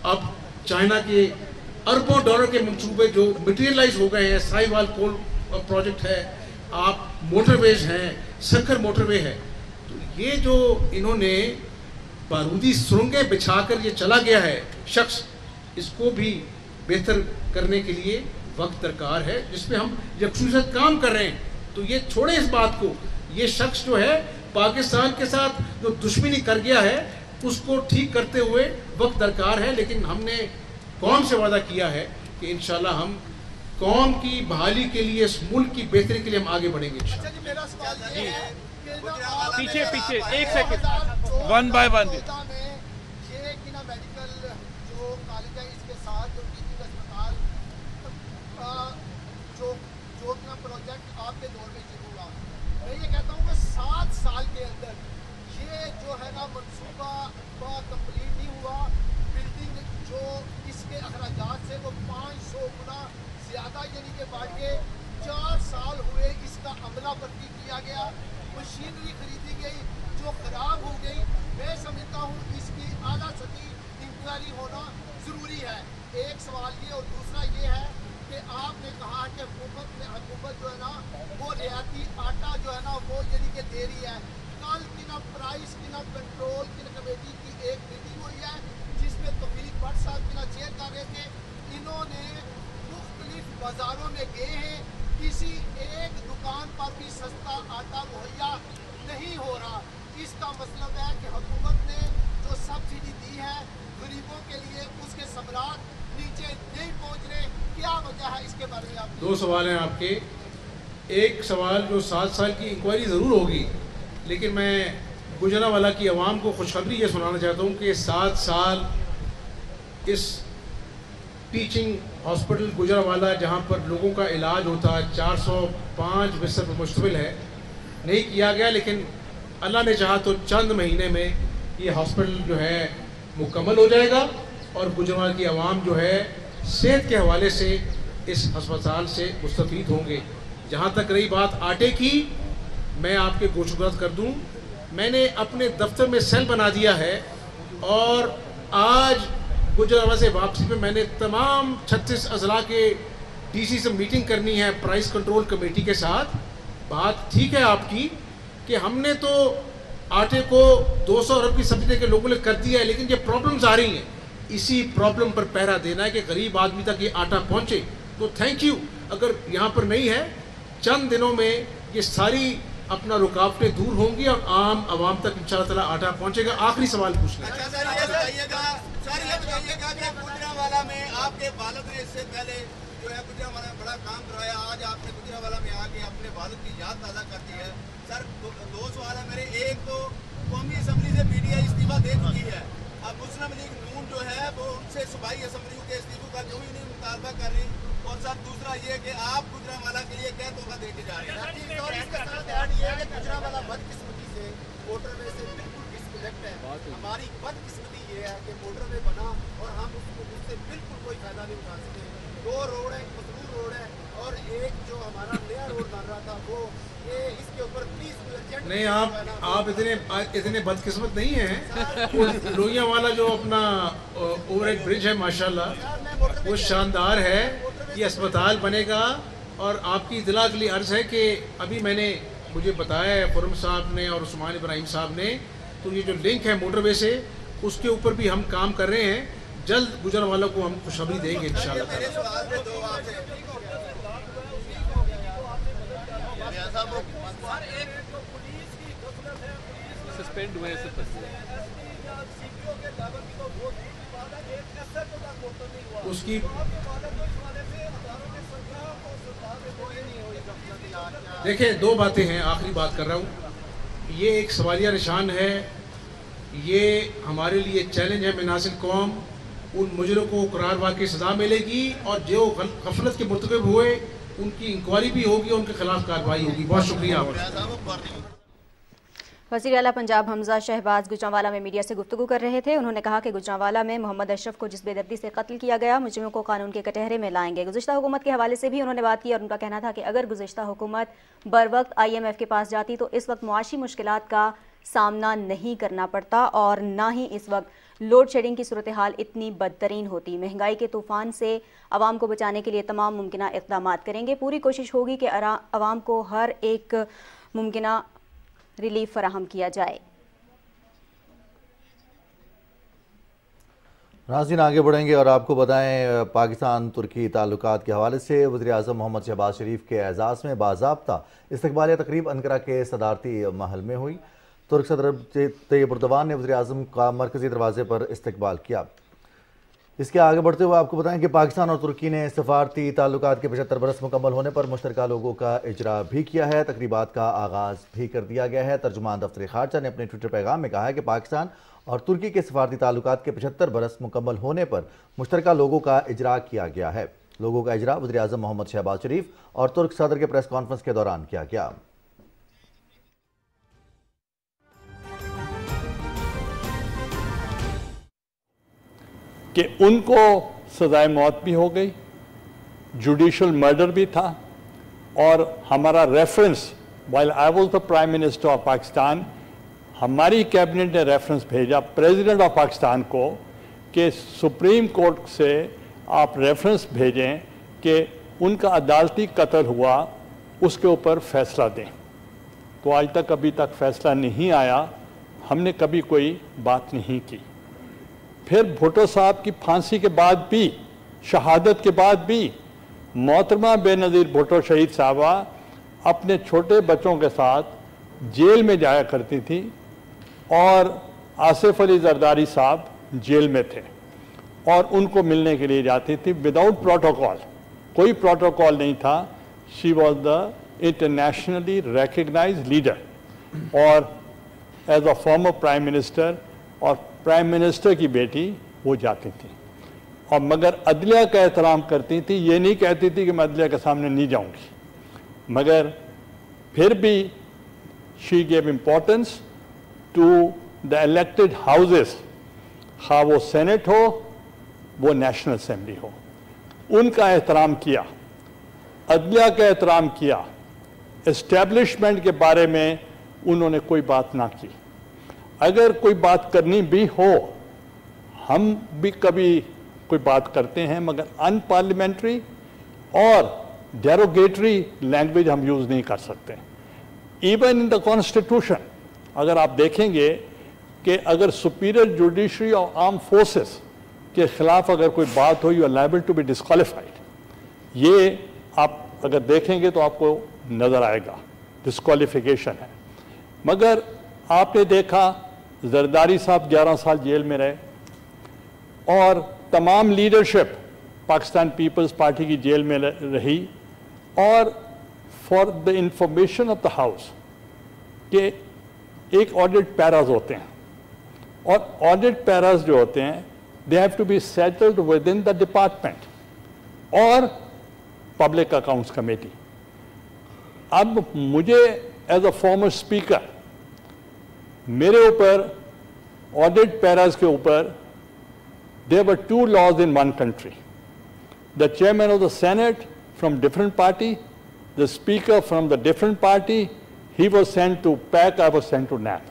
J: अब चाइना के अरबों डॉलर के मंसूबे जो मटीरियलाइज हो गए हैं, साहिवाल कोल प्रोजेक्ट है, आप मोटरवेज हैं, सखर मोटरवे है, तो ये जो इन्होंने बारूदी सुरंगें बिछाकर ये चला गया है शख्स, इसको भी बेहतर करने के लिए वक्त दरकार है, जिसपे हम यकसुई काम कर रहे हैं। तो ये छोड़े इस बात को, ये शख्स जो है पाकिस्तान के साथ जो दुश्मनी कर गया है उसको ठीक करते हुए वक्त दरकार है। लेकिन हमने कौम से वादा किया है कि इंशाल्लाह हम कौम की बहाली के लिए, इस मुल्क की बेहतरी के लिए हम आगे बढ़ेंगे।
L: पीछे पीछे एक second, one by one.
K: Project आपके दौर में हुआ, मैं ये कहता हूँ कि 7 साल के अंदर ये जो है ना मनसूबा कंप्लीट नहीं हुआ। बिल्डिंग जो इसके अखराजात से वो 500 गुना ज़्यादा यानी कि बढ़ के 4 साल हुए इसका अमला भर्ती किया गया, मशीनरी खरीदी गई जो ख़राब हो गई। मैं समझता हूँ इसकी आला सतही इंक्वायरी होना ज़रूरी है। एक सवाल ये, और दूसरा ये है कि आपने कहा कि हुकूमत जो है ना वो रियाती आटा जो है ना वो यानी कि दे रही है। कल की ना प्राइस की ना कंट्रोल की ना कमेटी की एक मीटिंग हुई है जिसमें तौफीक भट्ट साहब की ना चेयर कर रहे थे। इन्होंने मुख्तलिफ बाज़ारों में गए हैं, किसी एक दुकान पर भी सस्ता आटा मुहैया नहीं हो रहा। इसका मतलब है कि हुकूमत ने जो सब्सिडी दी है गरीबों के लिए उसके सबरात नीचे नहीं पहुंच रहे। क्या वजह है इसके बारे में आप?
J: 2 सवाल हैं आपके। एक सवाल जो 7 साल की इंक्वायरी ज़रूर होगी, लेकिन मैं गुजरांवाला की आवाम को खुशखबरी ये सुनाना चाहता हूँ कि 7 साल इस टीचिंग हॉस्पिटल गुजरांवाला जहाँ पर लोगों का इलाज होता है 405 बिस्तर पर मुश्तमिल है, नहीं किया गया। लेकिन अल्लाह ने चाहा तो चंद महीने में ये हॉस्पिटल जो है मुकम्मल हो जाएगा और गुजरांवाला की आवाम जो है सेहत के हवाले से इस अस्पताल से मुस्तफीद होंगे। जहाँ तक रही बात आटे की, मैं आपके गोशगुज़ार कर दूँ, मैंने अपने दफ्तर में सेल बना दिया है और आज गुजरांवाला से वापसी पे मैंने तमाम 36 अजला के डीसी से मीटिंग करनी है प्राइस कंट्रोल कमेटी के साथ। बात ठीक है आपकी कि हमने तो आटे को 200 अरब की सब्सिडी के लोगों ने कर दिया है, लेकिन ये प्रॉब्लम्स आ रही हैं। इसी प्रॉब्लम पर पहरा देना है कि गरीब आदमी तक ये आटा पहुंचे। तो थैंक यू। अगर यहाँ पर नहीं है, चंद दिनों में ये सारी अपना रुकावटें दूर होंगी और आम आवाम तक इंशाअल्लाह ताला आटा पहुंचेगा। आखिरी सवाल पूछना है।
K: गुजरांवाला में आपके वालिद ने इससे पहले जो है गुजरांवाला में बड़ा काम करवाया, आज आपने गुजरांवाला में आके अपने वालिद की याद ताज़ा कर दी है। सर 2 सवाल है मेरे। एक तो कौमी असम्बली से पीडीआई इस्तीफा दे चुकी है, अब मुस्लिम लीग नून जो है वो उनसे सूबाई असम्बली के इस्तीफों का क्यों ही नहीं मुतालबा कर रही। और सर दूसरा ये कि आप गुजरांवाला के लिए क्या तोहफा देके जा रहे हैं? और इसके साथ ऐड ये है कि गुजरांवाला बदकिस्मती से वोटर में से बिल्कुल प्रोजेक्ट है, हमारी बदकिस्मती ये है कि मोटर में बना और हम उससे बिल्कुल कोई फायदा नहीं उठा सके। 2 रोड है, मसरूर रोड है और एक जो हमारा नया रोड बन रहा था वो, ये इसके ऊपर प्लीज
J: नहीं, आप इतने बदकिस्मत नहीं हैं। लोहिया वाला जो अपना ओवरहेड ब्रिज है माशाल्लाह वो शानदार है, ये अस्पताल बनेगा। और आपकी इतला के लिए अर्ज़ है कि अभी मुझे बताया है खुर्रम साहब ने और उस्मान इब्राहिम साहब ने, तो ये जो लिंक है मोटरवे से उसके ऊपर भी हम काम कर रहे हैं। जल्द गुजर वालों को हम खुशखबरी देंगे इंशाल्लाह।
M: सस्पेंड हुए से
J: उसकी देखिए 2 बातें हैं, आखिरी बात कर रहा हूँ। ये एक सवालिया निशान है, ये हमारे लिए चैलेंज है। मनासिल कौम, उन मुजरिमों को करारवा की सज़ा मिलेगी और जो गफलत के मुर्तकब हुए उनकी इंक्वायरी भी होगी, उनके खिलाफ कार्रवाई होगी। बहुत शुक्रिया।
B: वज़ीर आला पंजाब हमजा शहबाज गुजरांवाला में मीडिया से गुफ्तगू कर रहे थे। उन्होंने कहा कि गुजरांवाला में मोहम्मद अशरफ को जिस बेदर्दी से कत्ल किया गया, मुजरिमों को कानून के कटहरे में लाएंगे। गुज़िश्ता हुकूमत के हवाले से भी उन्होंने बात की और उनका कहना था कि अगर गुज़िश्ता हुकूमत बर वक्त IMF के पास जाती तो इस वक्त मुआशी मुश्किलात का सामना नहीं करना पड़ता और ना ही इस वक्त लोड शेडिंग की सूरत हाल इतनी बदतरीन होती। महंगाई के तूफान से आवाम को बचाने के लिए तमाम मुमकिना इक़दाम करेंगे। पूरी कोशिश होगी कि आवाम को हर एक मुमकिना रिलीफ फराहम किया जाए।
A: नाज़रीन आगे बढ़ेंगे और आपको बताएं, पाकिस्तान तुर्की ताल्लुकात के हवाले से वज़ीर आज़म मोहम्मद शहबाज शरीफ के एजाज़ में बाज़ाब्ता इस्तक़बालिया तकरीब अनकरा के सदारती महल में हुई। तुर्क सदर तैयब उर्दवान ने वज़ीर आज़म का मरकज़ी दरवाज़े पर इस्तक़बाल किया। इसके आगे बढ़ते हुए आपको बताएं कि पाकिस्तान और तुर्की ने सफारती ताल्लुकात के 75 बरस मुकम्मल होने पर मुश्तरका लोगों का इजरा भी किया है। तकरीबात का आगाज़ भी कर दिया गया है। तर्जुमान दफ्तर खारजा ने अपने ट्विटर पैगाम में कहा है कि पाकिस्तान और तुर्की के सफारती ताल्लुकात के 75 बरस मुकम्मल होने पर मुश्तरका लोगों का इजरा किया गया है। लोगों का इजरा वज़ीर आज़म मोहम्मद शहबाज शरीफ और तुर्क सदर के प्रेस कॉन्फ्रेंस के दौरान किया गया।
N: कि उनको सजाए मौत भी हो गई, जुडिशल मर्डर भी था और हमारा reference while I was the prime minister of Pakistan, हमारी कैबिनेट ने रेफरेंस भेजा प्रेसिडेंट ऑफ पाकिस्तान को कि सुप्रीम कोर्ट से आप रेफरेंस भेजें कि उनका अदालती कत्ल हुआ, उसके ऊपर फैसला दें। तो आज तक अभी तक फैसला नहीं आया, हमने कभी कोई बात नहीं की। फिर भुट्टो साहब की फांसी के बाद भी, शहादत के बाद भी मोहतरमा बेनज़ीर भुट्टो शहीद साहबा अपने छोटे बच्चों के साथ जेल में जाया करती थी और आसिफ अली जरदारी साहब जेल में थे और उनको मिलने के लिए जाती थी विदाउट प्रोटोकॉल, कोई प्रोटोकॉल नहीं था। She was the internationally recognised leader और as a former prime minister और प्राइम मिनिस्टर की बेटी वो जाती थी और मगर अदलिया का एहतराम करती थी। ये नहीं कहती थी कि मैं अदलिया के सामने नहीं जाऊंगी, मगर फिर भी she gave importance to the elected houses, खा वो सेनेट हो वो नेशनल असेंबली हो, उनका एहतराम किया, अदलिया का एहतराम किया। एस्टेब्लिशमेंट के बारे में उन्होंने कोई बात ना की। अगर कोई बात करनी भी हो, हम भी कभी कोई बात करते हैं, मगर अनपार्लियामेंट्री और डेरोगेटरी लैंग्वेज हम यूज़ नहीं कर सकते। इवन इन द कॉन्स्टिट्यूशन अगर आप देखेंगे कि अगर सुपीरियर जुडिशरी और आर्म फोर्सेस के खिलाफ अगर कोई बात हो, you are liable to be disqualified. ये आप अगर देखेंगे तो आपको नज़र आएगा, डिस्क्वालिफिकेशन है। मगर आपने देखा जरदारी साहब 11 साल जेल में रहे और तमाम लीडरशिप पाकिस्तान पीपल्स पार्टी की जेल में रही। और for the information of the house के एक ऑडिट पैराज होते हैं और ऑडिट पैराज जो होते हैं they have to be settled within the department और पब्लिक अकाउंट्स कमेटी। अब मुझे एज अ फॉर्मर स्पीकर मेरे ऊपर ऑडिट पैरास के ऊपर there were 2 laws in one country. The chairman of the Senate from different party, the speaker from the different party, he was sent to PAC, I was sent to NAP.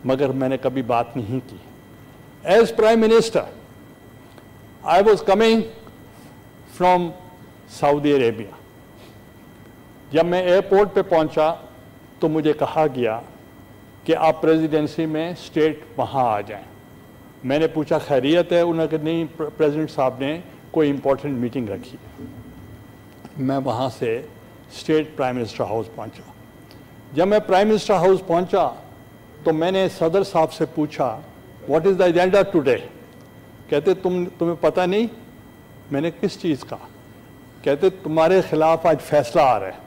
N: मगर मैंने कभी बात नहीं की. As Prime Minister, I was coming from Saudi Arabia. जब मैं airport पे पहुंचा तो मुझे कहा गया कि आप प्रेसिडेंसी में स्टेट वहाँ आ जाएं. मैंने पूछा खैरियत है, उन्होंने कहा नहीं प्रेसिडेंट साहब ने कोई इम्पोर्टेंट मीटिंग रखी. मैं वहाँ से स्टेट प्राइम मिनिस्टर हाउस पहुँचा. जब मैं प्राइम मिनिस्टर हाउस पहुँचा तो मैंने सदर साहब से पूछा what is the agenda today. कहते तुम्हें पता नहीं. मैंने किस चीज़ का. कहते तुम्हारे खिलाफ आज फैसला आ रहा है.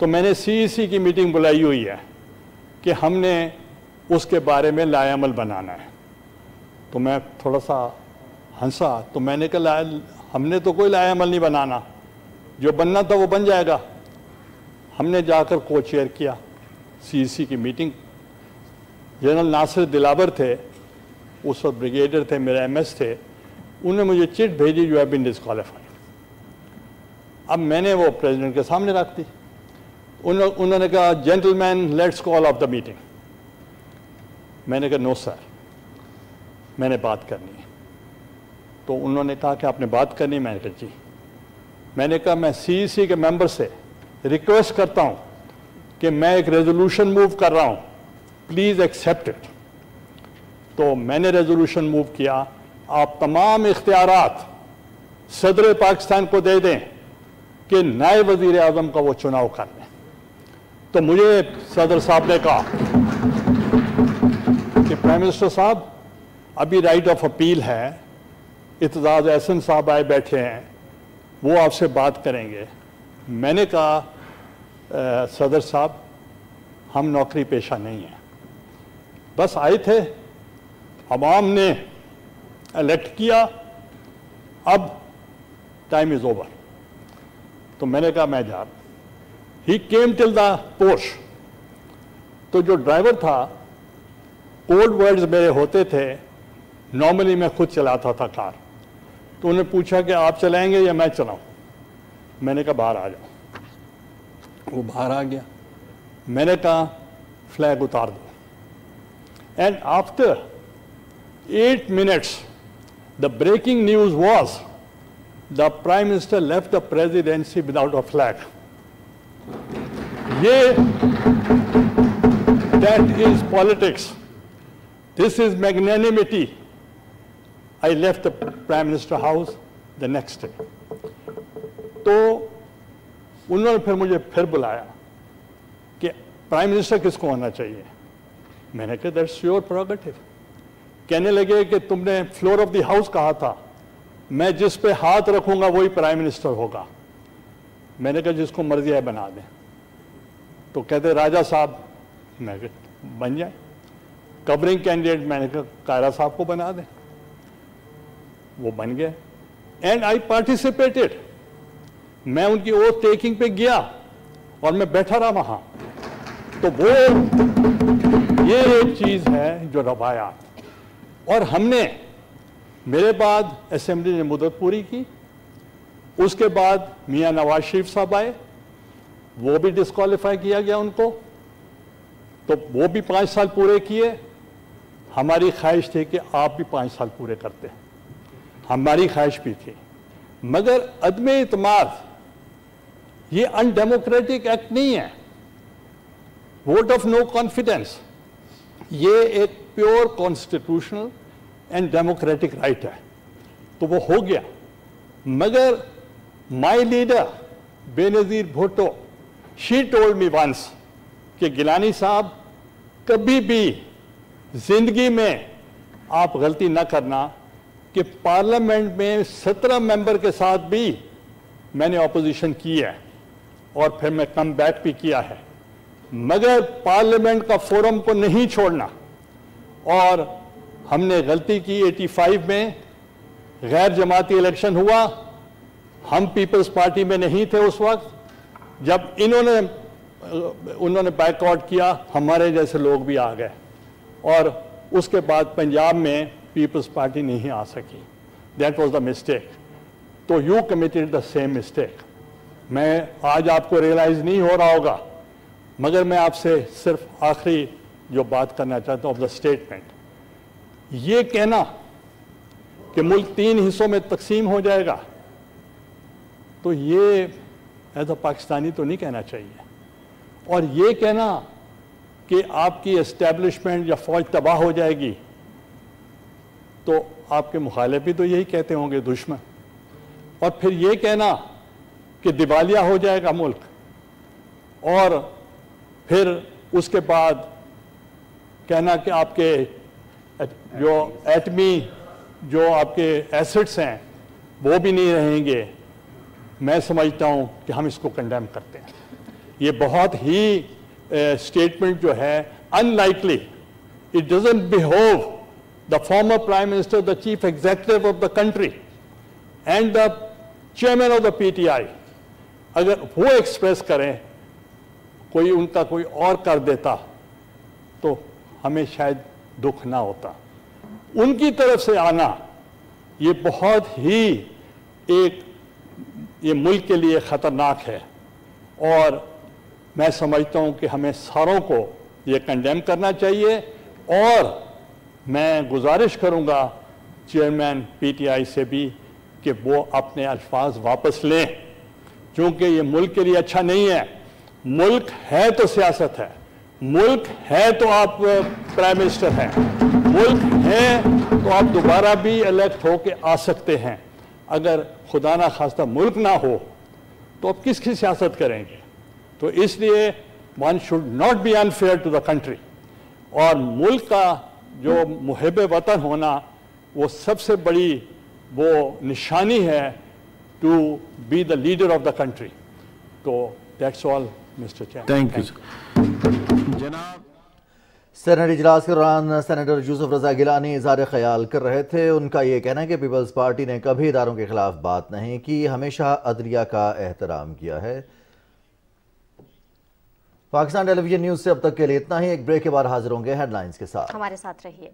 N: तो मैंने CEC की मीटिंग बुलाई हुई है कि हमने उसके बारे में लाएअमल बनाना है. तो मैं थोड़ा सा हंसा. तो मैंने कहा हमने तो कोई लाएअमल नहीं बनाना, जो बनना था वो बन जाएगा. हमने जाकर को चेयर किया CEC की मीटिंग. जनरल नासिर दिलावर थे उस वक्त, ब्रिगेडियर थे, मेरे MS थे. उन्होंने मुझे चिट भेजी यू हैव बीन डिस्क्वालीफाइड. अब मैंने वो प्रेसिडेंट के सामने रख दी. उन्होंने कहा gentleman let's call of the meeting. मैंने कहा नो सर, मैंने बात करनी है. तो उन्होंने कहा कि आपने बात करनी. मैंने कहा जी. मैंने कहा मैं CEC के मेंबर से रिक्वेस्ट करता हूं कि मैं एक रेजोल्यूशन मूव कर रहा हूं, प्लीज़ एक्सेप्ट इट. तो मैंने रेजोल्यूशन मूव किया, आप तमाम इख्तियारात सदर पाकिस्तान को दे दें कि नए वज़ीर आज़म का वो चुनाव कर लें. तो मुझे सदर साहब ने कहा कि प्राइम मिनिस्टर साहब अभी राइट ऑफ अपील है, इत्ज़ाज़ एहसन साहब आए बैठे हैं, वो आपसे बात करेंगे. मैंने कहा सदर साहब हम नौकरी पेशा नहीं हैं, बस आए थे, अवाम ने इलेक्ट किया, अब टाइम इज़ ओवर. तो मैंने कहा मैं जा रहा. ही केम टिल द पोर्श. तो जो ड्राइवर था, कोड वर्ड्स मेरे होते थे, नॉर्मली मैं खुद चलाता था कार. तो उन्होंने पूछा कि आप चलाएंगे या मैं चलाऊं. मैंने कहा बाहर आ जाओ. वो बाहर आ गया. मैंने कहा फ्लैग उतार दो. And after 8 minutes the breaking news was the prime minister left the presidency without a flag. That is politics. This is magnanimity. I left the prime minister house the next day. तो उन्होंने फिर मुझे फिर बुलाया कि prime minister किसको होना चाहिए. मैंने कहा दैट्स योर प्रोगेटिव. कहने लगे कि तुमने फ्लोर ऑफ द हाउस कहा था, मैं जिस पे हाथ रखूंगा वही प्राइम मिनिस्टर होगा. मैंने कहा जिसको मर्जी है बना दें. तो कहते राजा साहब. मैं बन जाए कवरिंग कैंडिडेट. मैंने कहा कायरा साहब को बना दें. वो बन गए. And I participated. मैं उनकी ओथ टेकिंग पे गया और मैं बैठा रहा वहां. तो वो ये एक चीज है जो रवायात. और हमने, मेरे बाद असेंबली ने मुद्दत पूरी की, उसके बाद मियां नवाज शरीफ साहब आए, वो भी डिस्क्वालीफाई किया गया उनको. तो वो भी 5 साल पूरे किए. हमारी ख्वाहिश थी कि आप भी 5 साल पूरे करते. हमारी ख्वाहिश भी थी. मगर अदमे इत्माद ये अनडेमोक्रेटिक एक्ट नहीं है. वोट ऑफ नो कॉन्फिडेंस ये एक pure constitutional and democratic right है. तो वो हो गया. मगर my leader Benazir Bhutto, she told me once कि गिलानी साहब कभी भी जिंदगी में आप गलती ना करना कि पार्लियामेंट में 17 मेंबर के साथ भी मैंने ऑपोजिशन की है और फिर मैं कम बैक भी किया है. मगर पार्लियामेंट का फोरम को नहीं छोड़ना. और हमने गलती की. 85 में गैर जमाती इलेक्शन हुआ. हम पीपल्स पार्टी में नहीं थे उस वक्त. जब उन्होंने बायकॉट किया, हमारे जैसे लोग भी आ गए और उसके बाद पंजाब में पीपल्स पार्टी नहीं आ सकी. That was the mistake. तो you committed the same mistake. मैं आज आपको रियलाइज नहीं हो रहा होगा, मगर मैं आपसे सिर्फ आखिरी जो बात करना चाहता हूँ ऑफ द स्टेटमेंट, ये कहना कि मुल्क 3 हिस्सों में तकसीम हो जाएगा, तो ये एज अ पाकिस्तानी तो नहीं कहना चाहिए. और ये कहना कि आपकी एस्टेब्लिशमेंट या फौज तबाह हो जाएगी, तो आपके मुखालिफ भी तो यही कहते होंगे, दुश्मन. और फिर ये कहना कि दिवालिया हो जाएगा मुल्क, और फिर उसके बाद कहना कि आपके जो एटमी जो आपके एसेट्स हैं वो भी नहीं रहेंगे. मैं समझता हूं कि हम इसको कंडेम करते हैं. ये बहुत ही स्टेटमेंट जो है unlikely. It doesn't behave the former prime minister, the chief executive of the country and the chairman of the PTI, अगर वो एक्सप्रेस करें, कोई उनका कोई और कर देता तो हमें शायद दुख ना होता. उनकी तरफ से आना ये बहुत ही ये मुल्क के लिए ख़तरनाक है, और मैं समझता हूं कि हमें सारों को ये कंडेम करना चाहिए. और मैं गुजारिश करूंगा चेयरमैन पीटीआई से भी कि वो अपने अल्फाज वापस लें, क्योंकि ये मुल्क के लिए अच्छा नहीं है. मुल्क है तो सियासत है, मुल्क है तो आप प्राइम मिनिस्टर हैं, मुल्क है तो आप दोबारा भी इलेक्ट हो के आ सकते हैं. अगर खुदा ना खास्ता मुल्क ना हो तो आप किसकी सियासत करेंगे? तो इसलिए one should not be unfair to the country. और मुल्क का जो मुहिब वतन होना वो सबसे बड़ी वो निशानी है to be the leader of the country. तो that's all mister chairman.
E: Thank you जनाब.
A: सेनेट इजलास के दौरान सेनेटर यूसुफ रजा गिलानी इज़हार ख्याल कर रहे थे. उनका ये कहना है कि पीपल्स पार्टी ने कभी इदारों के खिलाफ बात नहीं की, हमेशा अदलिया का एहतराम किया है. पाकिस्तान टेलीविजन न्यूज़ से अब तक के लिए इतना ही. एक ब्रेक के बाद हाजिर होंगे हेडलाइंस के साथ.
B: हमारे साथ रहिए.